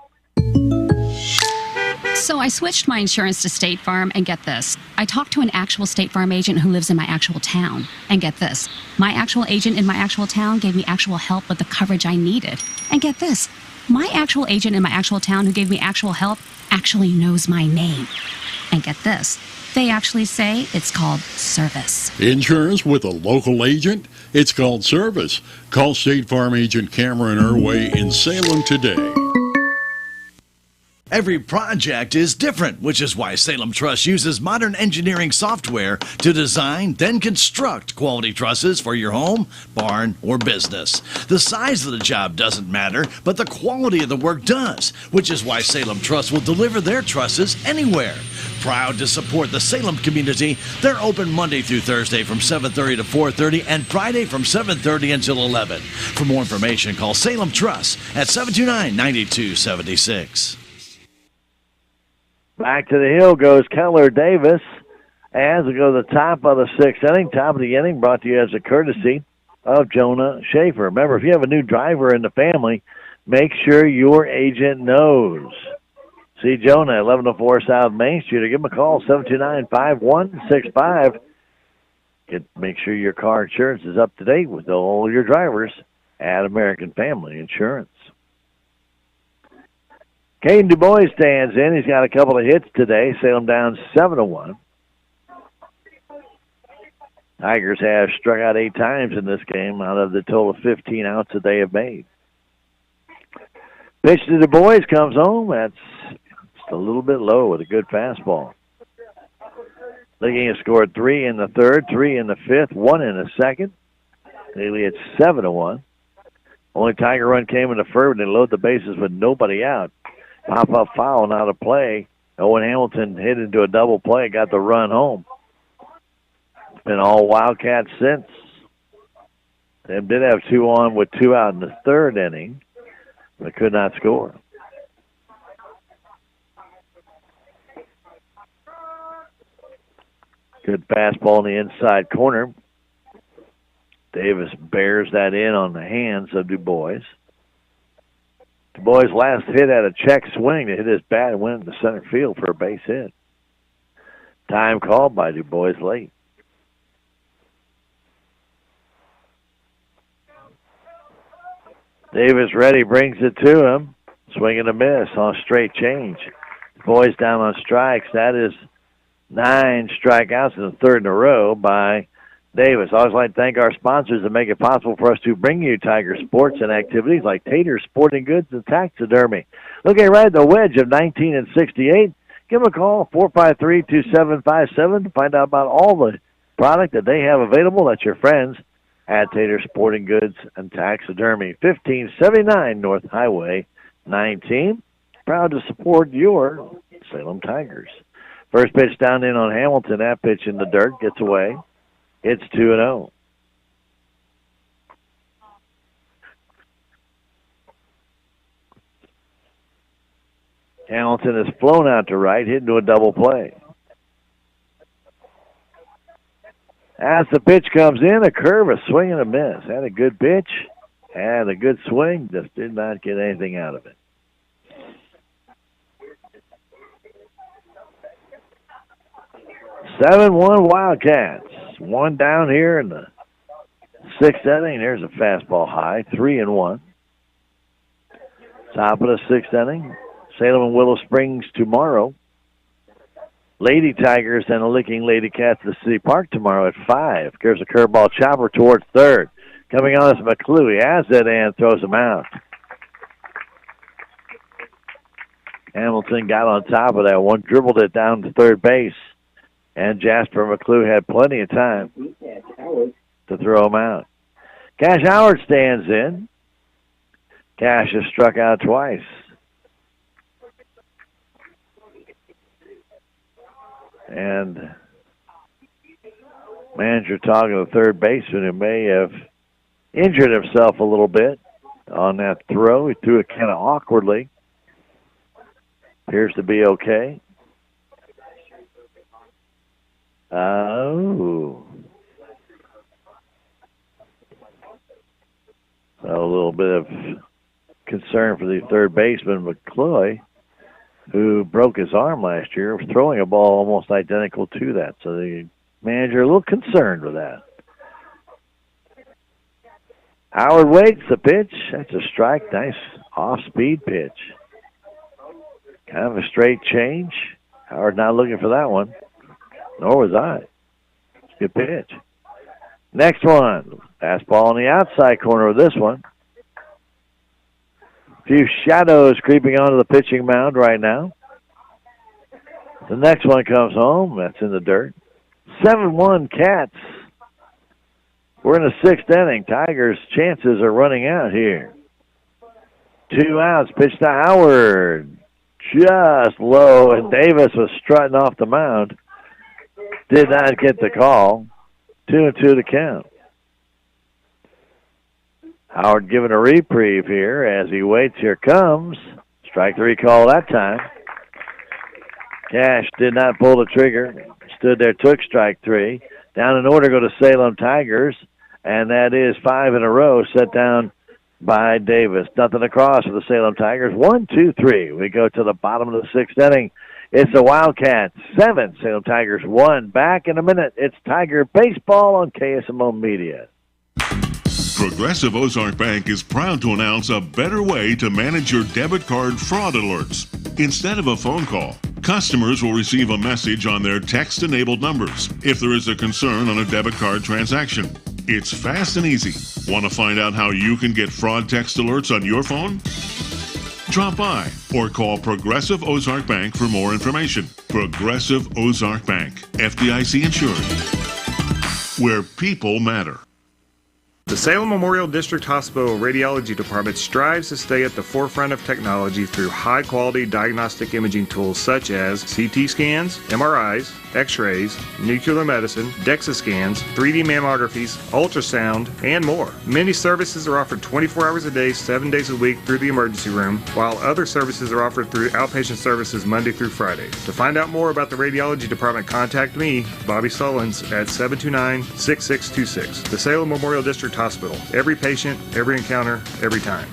So I switched my insurance to State Farm, and get this. I talked to an actual State Farm agent who lives in my actual town. And get this. My actual agent in my actual town gave me actual help with the coverage I needed. And get this. My actual agent in my actual town who gave me actual help actually knows my name. And get this. They actually say it's called service. Insurance with a local agent? It's called service. Call State Farm agent Cameron Irway in Salem today. Every project is different, which is why Salem Truss uses modern engineering software to design, then construct quality trusses for your home, barn, or business. The size of the job doesn't matter, but the quality of the work does, which is why Salem Truss will deliver their trusses anywhere. Proud to support the Salem community, they're open Monday through Thursday from 7:30 to 4:30 and Friday from 7:30 until 11. For more information, call Salem Truss at 729-9276. Back to the hill goes Keller Davis as we go to the top of the 6th inning. Top of the inning brought to you as a courtesy of Jonah Schaefer. Remember, if you have a new driver in the family, make sure your agent knows. See Jonah, 1104 South Main Street, or give him a call, 729-5165. Make sure your car insurance is up to date with all your drivers at American Family Insurance. Caden Du Bois stands in. He's got a couple of hits today. Salem down 7-1. Tigers have struck out 8 times in this game out of the total of 15 outs that they have made. Pitch to Du Bois comes home. That's just a little bit low with a good fastball. Licking has scored 3 in the 3rd, 3 in the 5th, 1 in the 2nd. Lately it's 7-1. Only Tiger run came in the 3rd, and they load the bases with nobody out. Pop-up foul, not a play. Owen Hamilton hit into a double play, got the run home. It's been all Wildcats since. They did have 2 on with 2 out in the 3rd inning, but could not score. Good fastball in the inside corner. Davis bears that in on the hands of Du Bois. Du Bois' last hit had a check swing to hit his bat and went into center field for a base hit. Time called by Du Bois late. Davis ready, brings it to him. Swing and a miss on a straight change. Du Bois down on strikes. That is 9 strikeouts in the 3rd in a row by Davis. I always like to thank our sponsors that make it possible for us to bring you Tiger sports and activities like Tater Sporting Goods and Taxidermy. Looking right at the wedge of 19 and 68. Give them a call, 453-2757, to find out about all the product that they have available. That's your friends at Tater Sporting Goods and Taxidermy, 1579 North Highway 19. Proud to support your Salem Tigers. First pitch down in on Hamilton. That pitch in the dirt gets away. It's 2-0. Hamilton has flown out to right, hit into a double play. As the pitch comes in, a curve, a swing, and a miss. Had a good pitch, had a good swing, just did not get anything out of it. Seven-1 Wildcats. One down here in the sixth inning. There's a fastball high, 3-1. Top of the sixth inning. Salem and Willow Springs tomorrow. Lady Tigers and the Licking Lady Cats at the City Park tomorrow at 5. Gives a curveball chopper towards third. Coming on is McClue. He has it and throws him out. Hamilton got on top of that one, dribbled it down to third base. And Jasper McClue had plenty of time to throw him out. Cash Howard stands in. Cash has struck out twice. And manager talking to the third baseman who may have injured himself a little bit on that throw. He threw it kind of awkwardly. Appears to be okay. Oh. So a little bit of concern for the third baseman, McCloy, who broke his arm last year, was throwing a ball almost identical to that. So the manager a little concerned with that. Howard waits the pitch. That's a strike. Nice off-speed pitch. Kind of a straight change. Howard not looking for that one. Nor was I. Good pitch. Next one. Fastball on the outside corner of this one. A few shadows creeping onto the pitching mound right now. The next one comes home. That's in the dirt. 7-1 Cats. We're in the sixth inning. Tigers' chances are running out here. 2 outs. Pitch to Howard. Just low, and Davis was strutting off the mound. Did not get the call. 2-2 to count. Howard given a reprieve here as he waits. Here comes. Strike 3 call that time. Cash did not pull the trigger. Stood there, took strike 3. Down in order go to Salem Tigers, and that is 5 in a row set down by Davis. Nothing across for the Salem Tigers. 1, 2, 3. We go to the bottom of the sixth inning. It's the Wildcats 7, Salem Tigers 1. Back in a minute. It's Tiger Baseball on KSMO Media. Progressive Ozark Bank is proud to announce a better way to manage your debit card fraud alerts. Instead of a phone call, customers will receive a message on their text-enabled numbers if there is a concern on a debit card transaction. It's fast and easy. Want to find out how you can get fraud text alerts on your phone? Drop by or call Progressive Ozark Bank for more information. Progressive Ozark Bank, FDIC insured, where people matter. The Salem Memorial District Hospital Radiology Department strives to stay at the forefront of technology through high-quality diagnostic imaging tools such as CT scans, MRIs, X-rays, nuclear medicine, DEXA scans, 3D mammographies, ultrasound, and more. Many services are offered 24 hours a day, 7 days a week through the emergency room, while other services are offered through outpatient services Monday through Friday. To find out more about the Radiology Department, contact me, Bobby Sullins, at 729-6626. The Salem Memorial District Hospital. Every patient, every encounter, every time.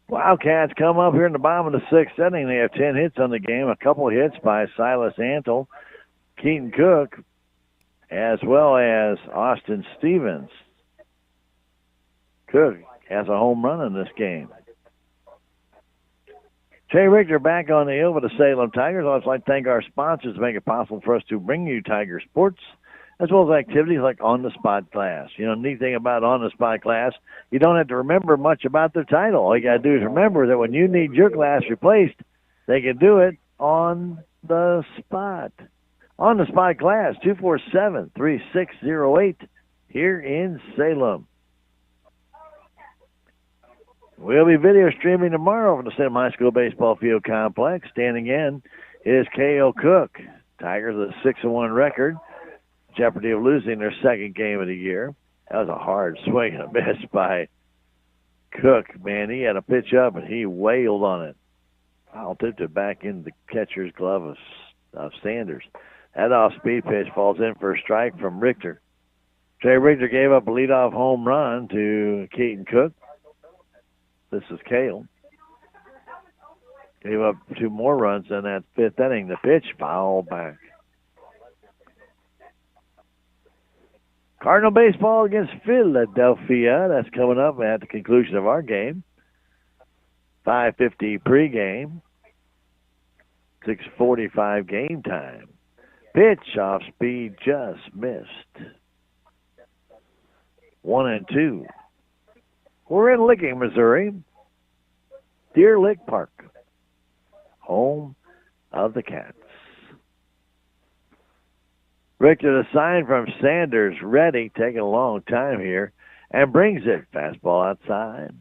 Wildcats come up here in the bottom of the sixth inning. They have 10 hits on the game, a couple hits by Silas Antle, Keaton Cook, as well as Austin Stevens. Cook has a home run in this game. Jay Richter back on the hill with the Salem Tigers. I'd also like to thank our sponsors to make it possible for us to bring you Tiger Sports, as well as activities like on-the-spot class. You know, the neat thing about on-the-spot class, you don't have to remember much about the title. All you got to do is remember that when you need your glass replaced, they can do it on the spot. On the spot class, 247-3608 here in Salem. We'll be video streaming tomorrow from the Salem High School Baseball Field Complex. Standing in is K.O. Cook. Tigers with a 6-1 record. Jeopardy of losing their second game of the year. That was a hard swing and a miss by Cook. Man, he had a pitch up and he wailed on it. Foul tipped it back into the catcher's glove of Sanders. That off-speed pitch falls in for a strike from Richter. Trey Richter gave up a leadoff home run to Keaton Cook. This is Cale. Gave up 2 more runs in that 5th inning. The pitch fouled back. Cardinal baseball against Philadelphia. That's coming up at the conclusion of our game. 5:50 pregame. 6:45 game time. Pitch off speed just missed. 1-2. We're in Licking, Missouri. Deer Lick Park. Home of the Cats. Richter, the sign from Sanders, ready, taking a long time here, and brings it. Fastball outside.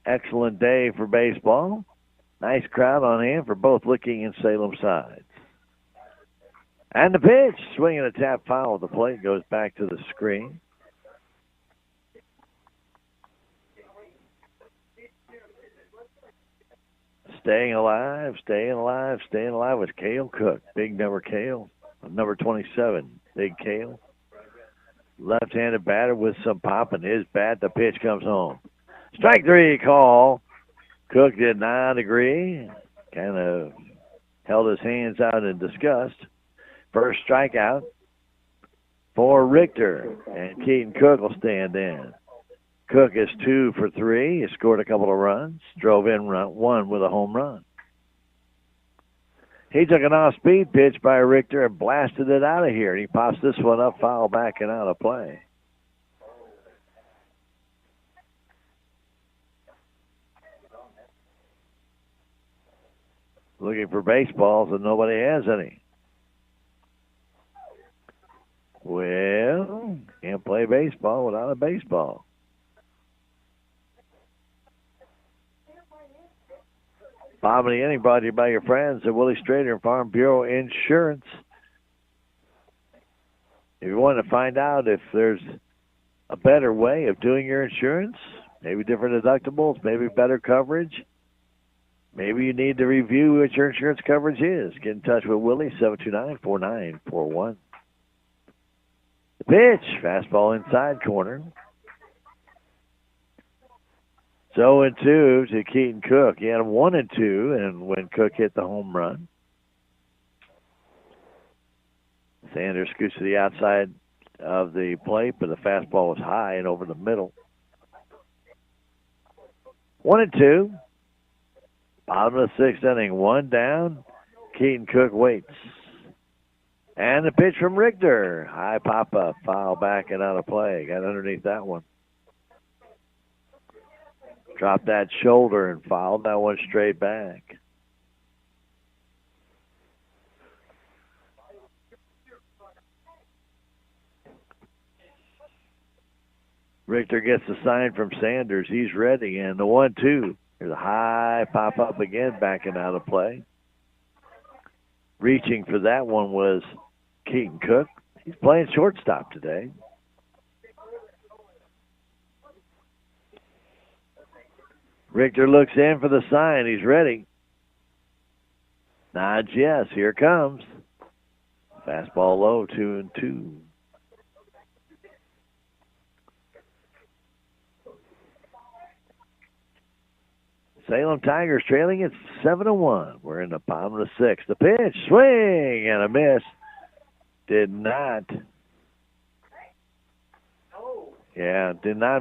Excellent day for baseball. Nice crowd on hand for both Licking and Salem sides. And the pitch, swinging a tap foul at the plate, goes back to the screen. Staying alive with Cale Cook. Big number Cale. Number 27, Big Cale. Left-handed batter with some pop in his bat. The pitch comes home. Strike 3 call. Cook did not agree. Kind of held his hands out in disgust. First strikeout for Richter. And Keaton Cook will stand in. Cook is 2 for 3. He scored a couple of runs. Drove in one with a home run. He took an off-speed pitch by Richter and blasted it out of here. He pops this one up, foul back and out of play. Looking for baseballs, and nobody has any. Well, can't play baseball without a baseball. Bottom of the inning brought to you by your friends at Willie Strader and Farm Bureau Insurance. If you want to find out if there's a better way of doing your insurance, maybe different deductibles, maybe better coverage, maybe you need to review what your insurance coverage is, get in touch with Willie, 729-4941. The pitch, fastball inside corner. 0-2 to Keaton Cook. He had a 1-2, and when Cook hit the home run, Sanders scoots to the outside of the plate, but the fastball was high and over the middle. 1-2. Bottom of the 6th inning, 1 down. Keaton Cook waits. And the pitch from Richter. High pop-up, foul back and out of play. Got underneath that one. Dropped that shoulder and fouled that one straight back. Richter gets the sign from Sanders. He's ready, and the 1-2. There's a high pop-up again, backing out of play. Reaching for that one was Keaton Cook. He's playing shortstop today. Richter looks in for the sign. He's ready. Nods yes. Here comes. Fastball low, 2-2. Salem Tigers trailing at 7-1. We're in the bottom of the 6th. The pitch, swing, and a miss. Did not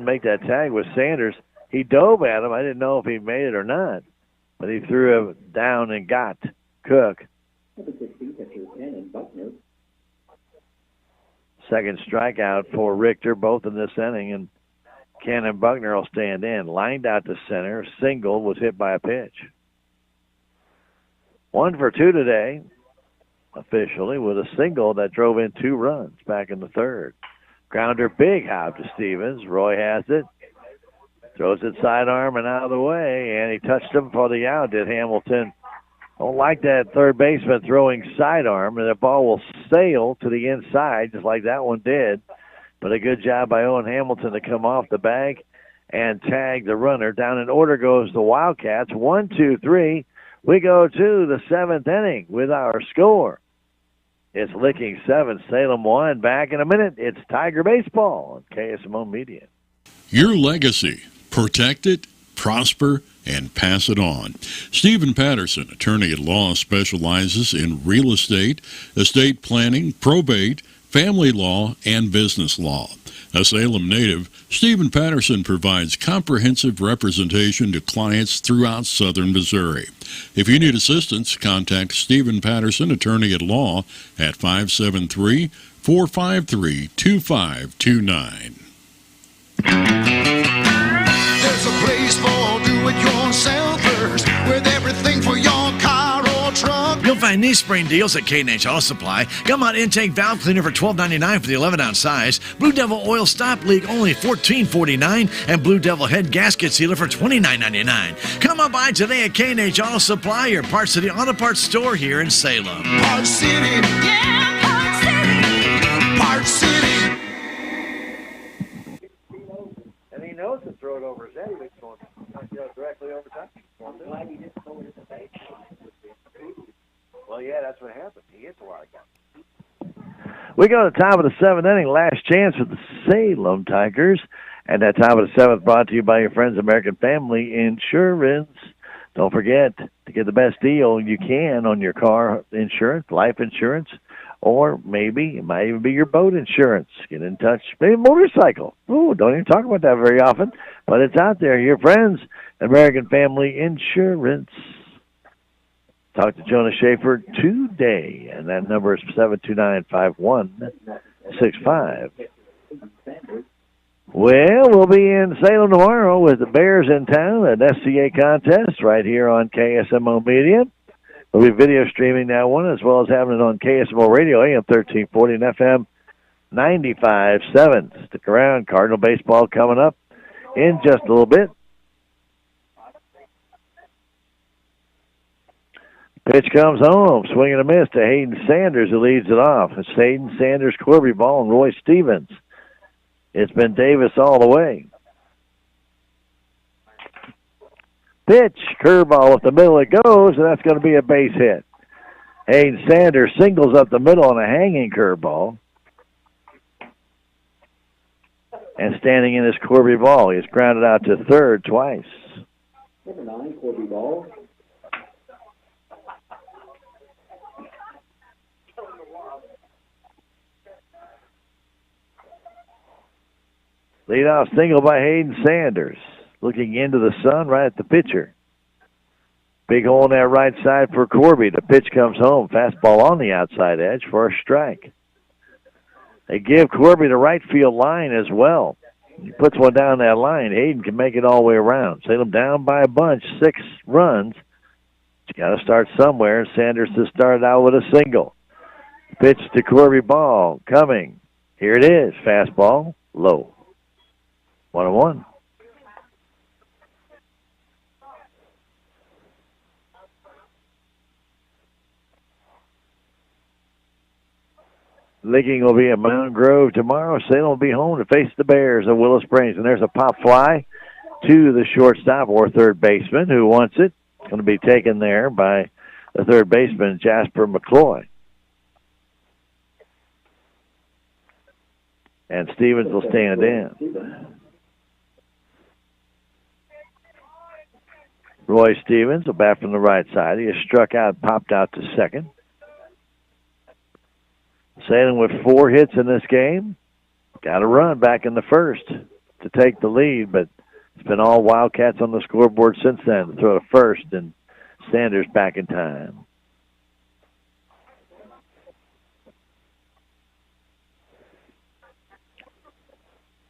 make that tag with Sanders. He dove at him. I didn't know if he made it or not. But he threw it down and got Cook. Second strikeout for Richter, both in this inning. And Cannon Buckner will stand in. Lined out to center. Single was hit by a pitch. 1 for 2 today, officially, with a single that drove in 2 runs back in the third. Grounder, big hop to Stevens. Roy has it. Throws it sidearm and out of the way, and he touched him for the out, did Hamilton. Don't like that third baseman throwing sidearm, and the ball will sail to the inside just like that one did. But a good job by Owen Hamilton to come off the bag and tag the runner. Down in order goes the Wildcats. 1, 2, 3. We go to the 7th inning with our score. It's Licking 7, Salem 1. Back in a minute. It's Tiger Baseball on KSMO Media. Your legacy. Protect it, prosper, and pass it on. Stephen Patterson, attorney at law, specializes in real estate planning, probate, family law, and business law. A Salem native, Stephen Patterson provides comprehensive representation to clients throughout southern Missouri. If you need assistance, contact Stephen Patterson, attorney at law, at 573-453-2529. There's a place for do-it-yourselfers with everything for your car or truck. You'll find knee spring deals at K&H Auto Supply. Gumot intake valve cleaner for $12.99 for the 11-ounce size. Blue Devil oil stop leak only $14.49, and Blue Devil head gasket sealer for $29.99. Come on by today at K&H Auto Supply, your Parts City Auto Parts store here in Salem. Parts City, yeah, Parts City, Parts City. And he knows to throw it over his head. He's going directly over top. I'm glad he didn't throw it at the base. Well, yeah, that's what happened. He hit the wire guy. We go to the top of the 7th inning. Last chance for the Salem Tigers. And that top of the 7th brought to you by your friends American Family Insurance. Don't forget to get the best deal you can on your car insurance, life insurance, or maybe it might even be your boat insurance. Get in touch. Maybe motorcycle. Ooh, don't even talk about that very often, but it's out there. Your friends, American Family Insurance. Talk to Jonah Schaefer today, and that number is 729-5165. Well, we'll be in Salem tomorrow with the Bears in town, an SCA contest right here on KSMO Media. We'll be video streaming that one as well as having it on KSMO Radio, AM 1340 and FM 95.7. Stick around. Cardinal baseball coming up in just a little bit. Pitch comes home. Swing and a miss to Hayden Sanders, who leads it off. It's Hayden Sanders, Corby Ball, and Roy Stevens. It's been Davis all the way. Pitch, curveball up the middle it goes, and that's going to be a base hit. Hayden Sanders singles up the middle on a hanging curveball. And standing in is Corby Ball. He's grounded out to third twice. Number 9, Corby Ball. Leadoff single by Hayden Sanders. Looking into the sun right at the pitcher. Big hole on that right side for Corby. The pitch comes home. Fastball on the outside edge for a strike. They give Corby the right field line as well. He puts one down that line. Hayden can make it all the way around. Salem down by a bunch, 6 runs. You got to start somewhere. Sanders has started out with a single. Pitch to Corby Ball. Coming. Here it is. Fastball. Low. 1-1. Licking will be at Mountain Grove tomorrow. Salem will be home to face the Bears of Willow Springs. And there's a pop fly to the shortstop or third baseman who wants it. It's going to be taken there by the third baseman, Jasper McCloy. And Stevens will stand in. Roy Stevens will bat from the right side. He has struck out, popped out to second. Salem with 4 hits in this game. Got a run back in the first to take the lead, but it's been all Wildcats on the scoreboard since then to throw to first, and Sanders back in time.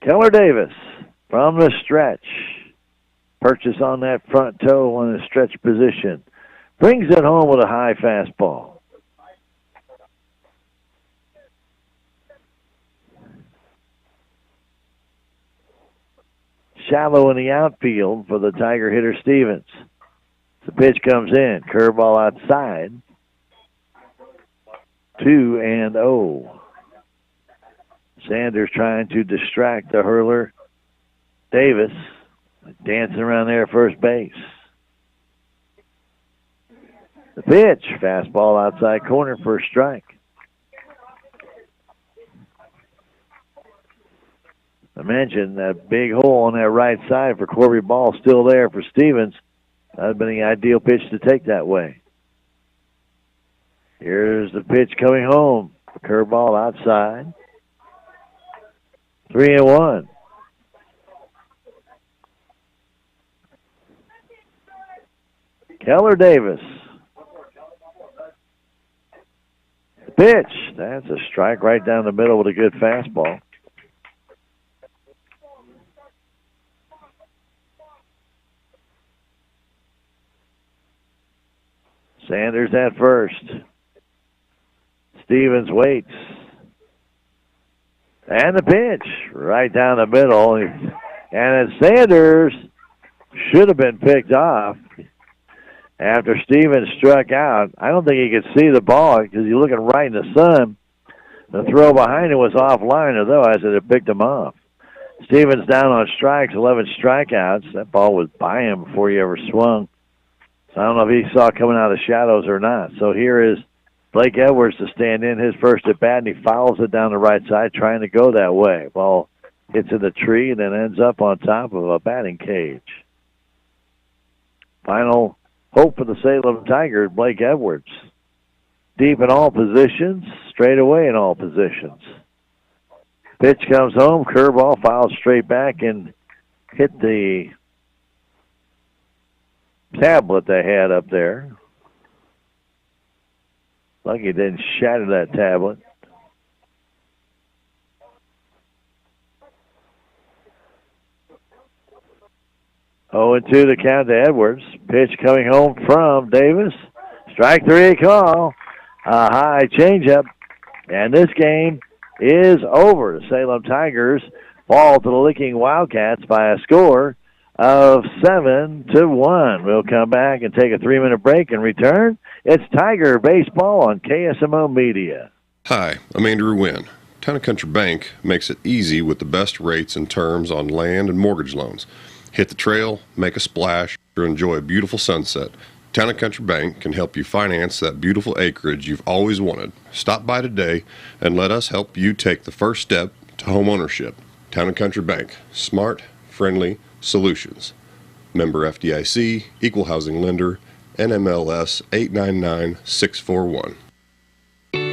Keller Davis from the stretch. Purchase on that front toe on the stretch position. Brings it home with a high fastball. Shallow in the outfield for the Tiger hitter Stevens. The pitch comes in. Curveball outside. 2-0. Sanders trying to distract the hurler. Davis dancing around there at first base. The pitch. Fastball outside corner for a strike. I mentioned that big hole on that right side for Corby. Ball still there for Stevens. That would have been the ideal pitch to take that way. Here's the pitch coming home. Curveball outside. 3-1. Keller Davis. The pitch. That's a strike right down the middle with a good fastball. Sanders at first. Stevens waits. And the pitch right down the middle. And then Sanders should have been picked off after Stevens struck out. I don't think he could see the ball because he's looking right in the sun. The throw behind him was offline, otherwise it had picked him off. Stevens down on strikes, 11 strikeouts. That ball was by him before he ever swung. So I don't know if he saw it coming out of the shadows or not. So here is Blake Edwards to stand in his first at bat, and he fouls it down the right side, trying to go that way. Ball hits in the tree and then ends up on top of a batting cage. Final hope for the Salem Tigers, Blake Edwards. Deep in all positions, straight away in all positions. Pitch comes home, curveball, fouls straight back and hit the tablet they had up there. Lucky it didn't shatter that tablet. Oh, and 2 the count to Edwards. Pitch coming home from Davis. Strike 3 call. A high changeup. And this game is over. The Salem Tigers fall to the Licking Wildcats by a score of 7-1. We'll come back and take a 3-minute break and return. It's Tiger Baseball on KSMO Media. Hi, I'm Andrew Wynn. Town & Country Bank makes it easy with the best rates and terms on land and mortgage loans. Hit the trail, make a splash, or enjoy a beautiful sunset. Town & Country Bank can help you finance that beautiful acreage you've always wanted. Stop by today and let us help you take the first step to home ownership. Town & Country Bank. Smart, friendly solutions. Member FDIC, Equal Housing Lender, NMLS 899641.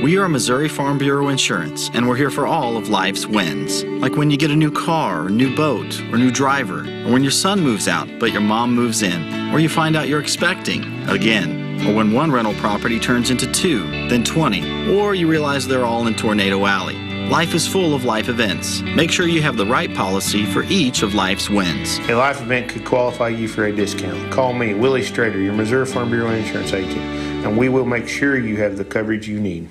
We are Missouri Farm Bureau Insurance, and we're here for all of life's wins. Like when you get a new car, or new boat, or new driver, or when your son moves out but your mom moves in, or you find out you're expecting again, or when one rental property turns into 2, then 20, or you realize they're all in Tornado Alley. Life is full of life events. Make sure you have the right policy for each of life's wins. A life event could qualify you for a discount. Call me, Willie Strader, your Missouri Farm Bureau Insurance agent, and we will make sure you have the coverage you need.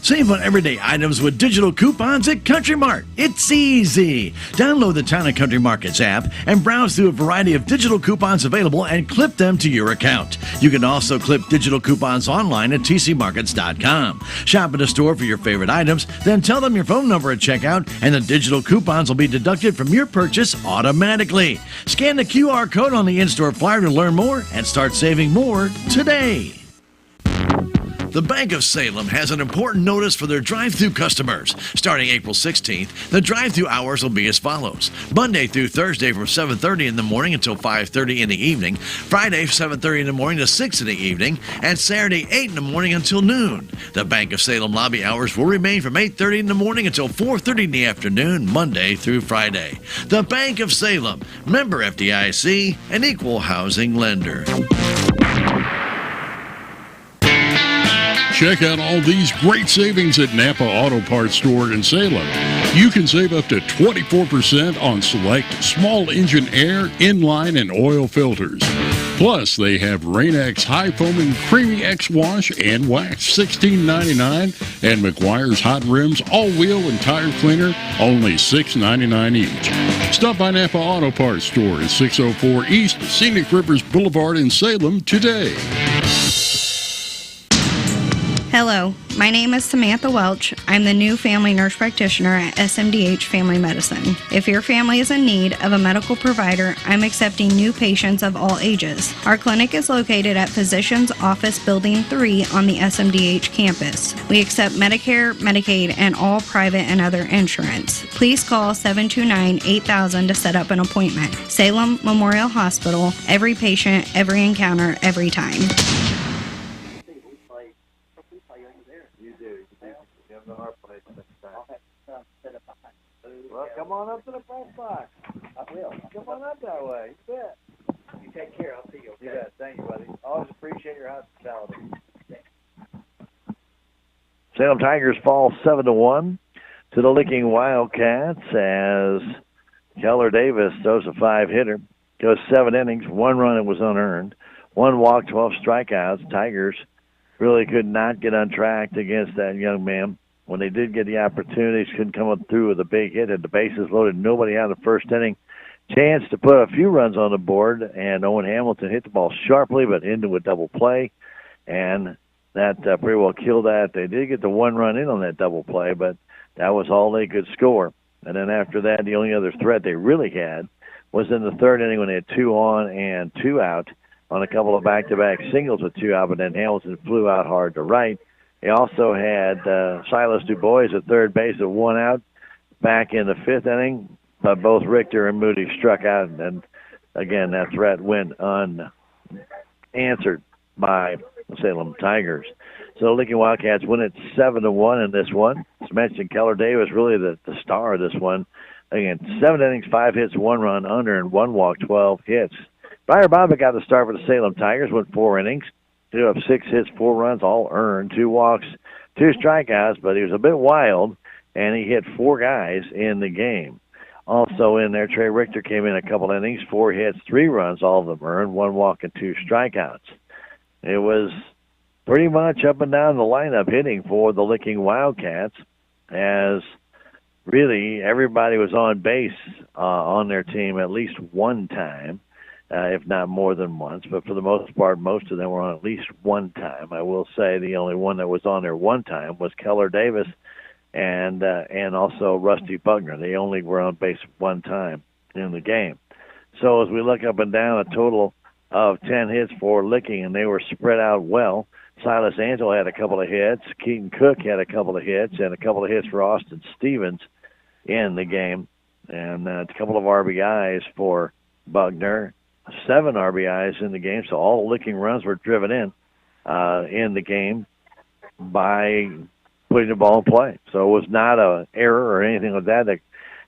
Save on everyday items with digital coupons at Country Mart. It's easy. Download the Town & Country Markets app and browse through a variety of digital coupons available and clip them to your account. You can also clip digital coupons online at tcmarkets.com. Shop at a store for your favorite items, then tell them your phone number at checkout, and the digital coupons will be deducted from your purchase automatically. Scan the QR code on the in-store flyer to learn more and start saving more today. The Bank of Salem has an important notice for their drive-thru customers. Starting April 16th, the drive-thru hours will be as follows. Monday through Thursday from 7:30 in the morning until 5:30 in the evening, Friday 7:30 in the morning to 6 in the evening, and Saturday 8 in the morning until noon. The Bank of Salem lobby hours will remain from 8:30 in the morning until 4:30 in the afternoon, Monday through Friday. The Bank of Salem, member FDIC, an equal housing lender. Check out all these great savings at Napa Auto Parts Store in Salem. You can save up to 24% on select small engine air, inline, and oil filters. Plus, they have Rain-X High Foaming Creamy X Wash and Wax, $16.99, and McGuire's Hot Rims All-Wheel and Tire Cleaner, only $6.99 each. Stop by Napa Auto Parts Store at 604 East Scenic Rivers Boulevard in Salem today. Hello, my name is Samantha Welch. I'm the new family nurse practitioner at SMDH Family Medicine. If your family is in need of a medical provider, I'm accepting new patients of all ages. Our clinic is located at Physicians Office Building 3 on the SMDH campus. We accept Medicare, Medicaid, and all private and other insurance. Please call 729-8000 to set up an appointment. Salem Memorial Hospital, every patient, every encounter, every time. Well, come on up to the front box. I will. Come on up that way. You bet. You take care. I'll see you. Okay? You bet. Thank you, buddy. Always appreciate your hospitality. Salem Tigers fall 7-1 to the Licking Wildcats as Keller Davis throws a 5-hitter. Goes 7 innings, 1 run that was unearned, 1 walk, 12 strikeouts. Tigers really could not get untracked against that young man. When they did get the opportunities, couldn't come up through with a big hit, and the bases loaded, nobody out of the first inning. Chance to put a few runs on the board, and Owen Hamilton hit the ball sharply, but into a double play, and that pretty well killed that. They did get the 1 run in on that double play, but that was all they could score. And then after that, the only other threat they really had was in the 3rd inning when they had 2 on and 2 out on a couple of back-to-back singles with 2 out, but then Hamilton flew out hard to right. They also had Silas DuBois at third base with 1 out back in the 5th inning, but both Richter and Moody struck out, and again, that threat went unanswered by the Salem Tigers. So the Licking Wildcats win it 7-1 in this one. As mentioned, Keller Davis really the star of this one. Again, 7 innings, 5 hits, 1 run, under, and 1 walk, 12 hits. Briar Bobbitt got the start for the Salem Tigers, went 4 innings. 2 of 6 hits, 4 runs, all earned, 2 walks, 2 strikeouts, but he was a bit wild, and he hit 4 guys in the game. Also in there, Trey Richter came in a couple innings, 4 hits, 3 runs, all of them earned, 1 walk and 2 strikeouts. It was pretty much up and down the lineup hitting for the Licking Wildcats, as really everybody was on base on their team at least one time. If not more than once, but for the most part, most of them were on at least one time. I will say the only one that was on there one time was Keller Davis and also Rusty Buckner. They only were on base one time in the game. So as we look up and down, a total of 10 hits for Licking, and they were spread out well. Silas Angel had a couple of hits. Keaton Cook had a couple of hits, and a couple of hits for Austin Stevens in the game, and a couple of RBIs for Buckner. 7 RBIs in the game, so all Licking runs were driven in the game by putting the ball in play. So it was not an error or anything like that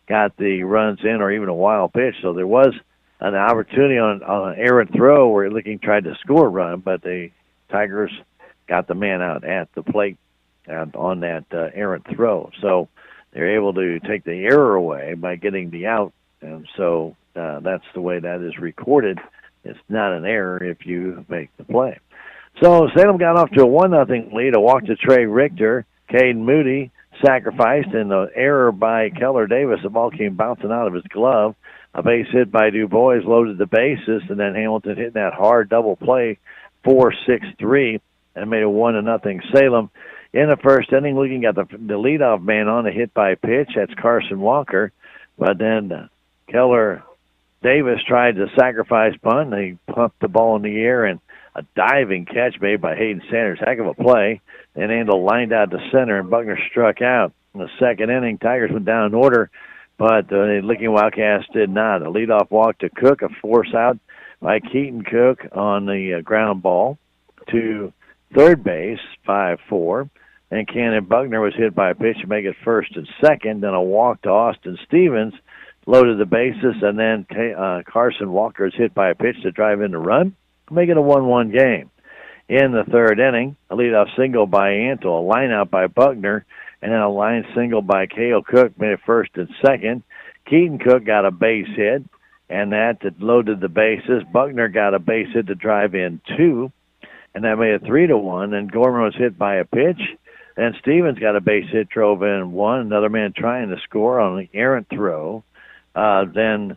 got the runs in or even a wild pitch. So there was an opportunity on an errant throw where Licking tried to score a run, but the Tigers got the man out at the plate on that errant throw. So they're able to take the error away by getting the out, and so that's the way that is recorded. It's not an error if you make the play. So Salem got off to a 1-0 lead. A walk to Trey Richter. Caden Moody sacrificed, and the error by Keller Davis. The ball came bouncing out of his glove. A base hit by DuBois loaded the bases, and then Hamilton hitting that hard double play, 4-6-3, and made it 1-0 Salem. In the first inning, Licking got the leadoff man on a hit by pitch. That's Carson Walker. But then Keller Davis tried to sacrifice bunt. He pumped the ball in the air, and a diving catch made by Hayden Sanders. Heck of a play. And Andel lined out to center, and Buckner struck out. In the second inning, Tigers went down in order, but the Licking Wildcats did not. A leadoff walk to Cook, a force out by Keaton Cook on the ground ball to third base, 5-4. And Cannon Buckner was hit by a pitch to make it first and second. Then a walk to Austin Stevens, loaded the bases, and then Carson Walker is hit by a pitch to drive in the run, make it a 1-1 game. In the third inning, a leadoff single by Antle, a line out by Buckner, and then a line single by Cale Cook made it first and second. Keaton Cook got a base hit, and that loaded the bases. Buckner got a base hit to drive in 2, and that made it 3-1. And Gorman was hit by a pitch. Then Stevens got a base hit, drove in 1. Another man trying to score on an errant throw, then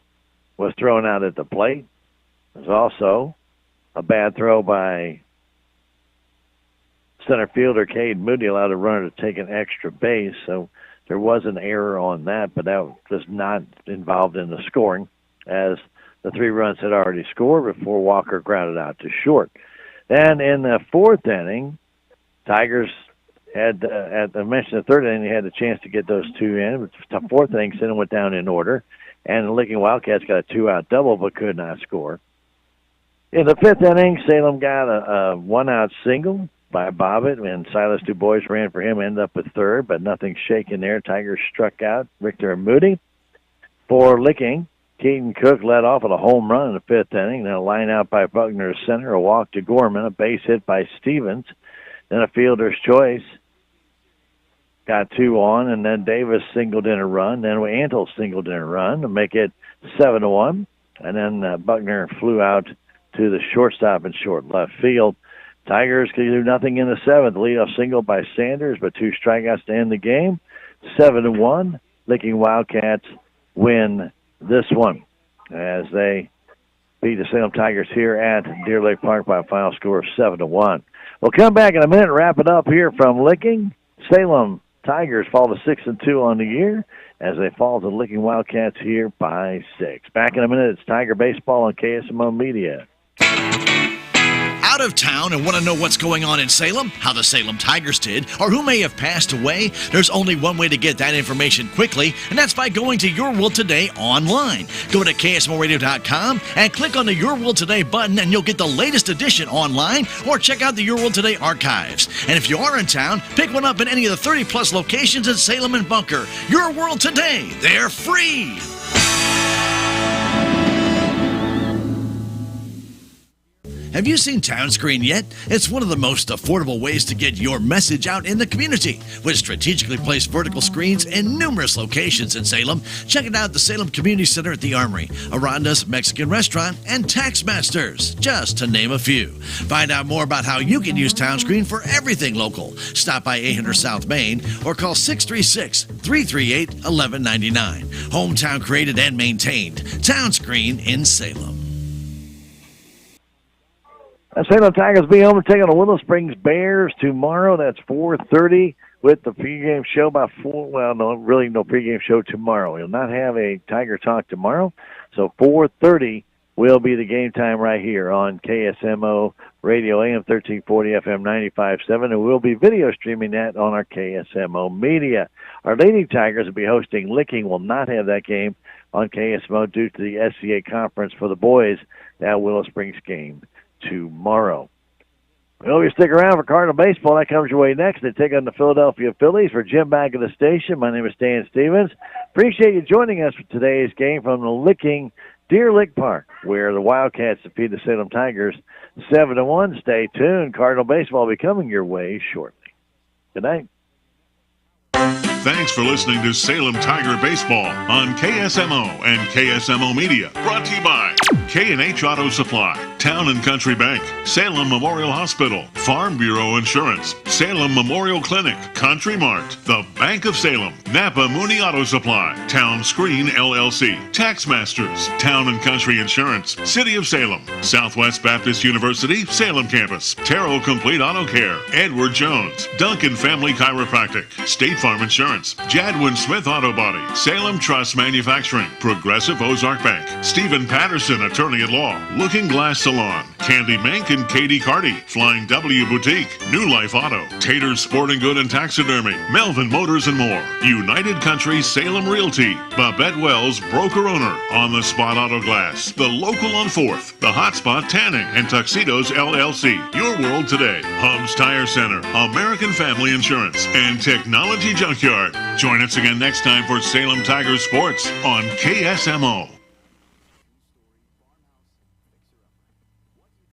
was thrown out at the plate. There's also a bad throw by center fielder Cade Moody, allowed a runner to take an extra base. So there was an error on that, but that was not involved in the scoring, as the 3 runs had already scored before Walker grounded out to short. Then in the 4th inning, Tigers had, I mentioned the 3rd inning, they had the chance to get those 2 in. But the 4th inning, Salem went down in order, and the Licking Wildcats got a 2-out double but could not score. In the 5th inning, Salem got a 1-out single by Bobbitt, and Silas DuBois ran for him, ended up at 3rd, but nothing shaken there. Tigers struck out Richter and Moody. For Licking, Keaton Cook led off with a home run in the 5th inning, then a line out by Buckner to center, a walk to Gorman, a base hit by Stevens, then a fielder's choice. Got 2 on, and then Davis singled in a run, then Antle singled in a run to make it 7-1, and then Buckner flew out to the shortstop in short left field. Tigers could do nothing in the 7th. Leadoff single by Sanders, but 2 strikeouts to end the game. 7-1. Licking Wildcats win this one as they beat the Salem Tigers here at Deer Lake Park by a final score of 7-1. We'll come back in a minute and wrap it up here from Licking. Salem Tigers fall to 6-2 on the year as they fall to the Licking Wildcats here by 6. Back in a minute, it's Tiger Baseball on KSMO Media. Out of town and want to know what's going on in Salem, how the Salem Tigers did, or who may have passed away? There's only one way to get that information quickly, and that's by going to Your World Today online. Go to KSMORadio.com and click on the Your World Today button, and you'll get the latest edition online, or check out the Your World Today archives. And if you are in town, pick one up in any of the 30-plus locations in Salem and Bunker. Your World Today, they're free. Have you seen Town Screen yet? It's one of the most affordable ways to get your message out in the community. With strategically placed vertical screens in numerous locations in Salem, check it out at the Salem Community Center at the Armory, Aranda's Mexican Restaurant, and Taxmasters, just to name a few. Find out more about how you can use Town Screen for everything local. Stop by 800 South Main or call 636-338-1199. Hometown created and maintained. Town Screen in Salem. The Salem Tigers be home taking on the Willow Springs Bears tomorrow. That's 4:30 with the pregame show by 4. Well, no pregame show tomorrow. We'll not have a Tiger Talk tomorrow. So 4:30 will be the game time right here on KSMO Radio, AM 1340, FM 95.7. And we'll be video streaming that on our KSMO Media. Our Lady Tigers will be hosting Licking. Will not have that game on KSMO due to the SCA conference for the boys, that Willow Springs game tomorrow. Well, you stick around for Cardinal Baseball. That comes your way next. They take on the Philadelphia Phillies. For Jim back at the station, my name is Dan Stevens. Appreciate you joining us for today's game from the Licking Deer Lake Park, where the Wildcats defeat the Salem Tigers 7-1. Stay tuned. Cardinal Baseball will be coming your way shortly. Good night. Thanks for listening to Salem Tiger Baseball on KSMO and KSMO Media. Brought to you by K&H Auto Supply, Town and Country Bank, Salem Memorial Hospital, Farm Bureau Insurance, Salem Memorial Clinic, Country Mart, the Bank of Salem, Napa Mooney Auto Supply, Town Screen LLC, Taxmasters, Town and Country Insurance, City of Salem, Southwest Baptist University, Salem Campus, Terrell Complete Auto Care, Edward Jones, Duncan Family Chiropractic, State Farm Insurance, Jadwin Smith Auto Body, Salem Trust Manufacturing, Progressive Ozark Bank, Stephen Patterson Attorney at Law, Looking Glass Salon, Candy Mink and Katie Carty, Flying W Boutique, New Life Auto, Tater's Sporting Good and Taxidermy, Melvin Motors and more, United Country Salem Realty, Babette Wells Broker Owner, On the Spot Auto Glass, The Local on 4th, The Hotspot Tanning and Tuxedos LLC, Your World Today, Hubs Tire Center, American Family Insurance, and Technology Junkyard. Join us again next time for Salem Tigers Sports on KSMO.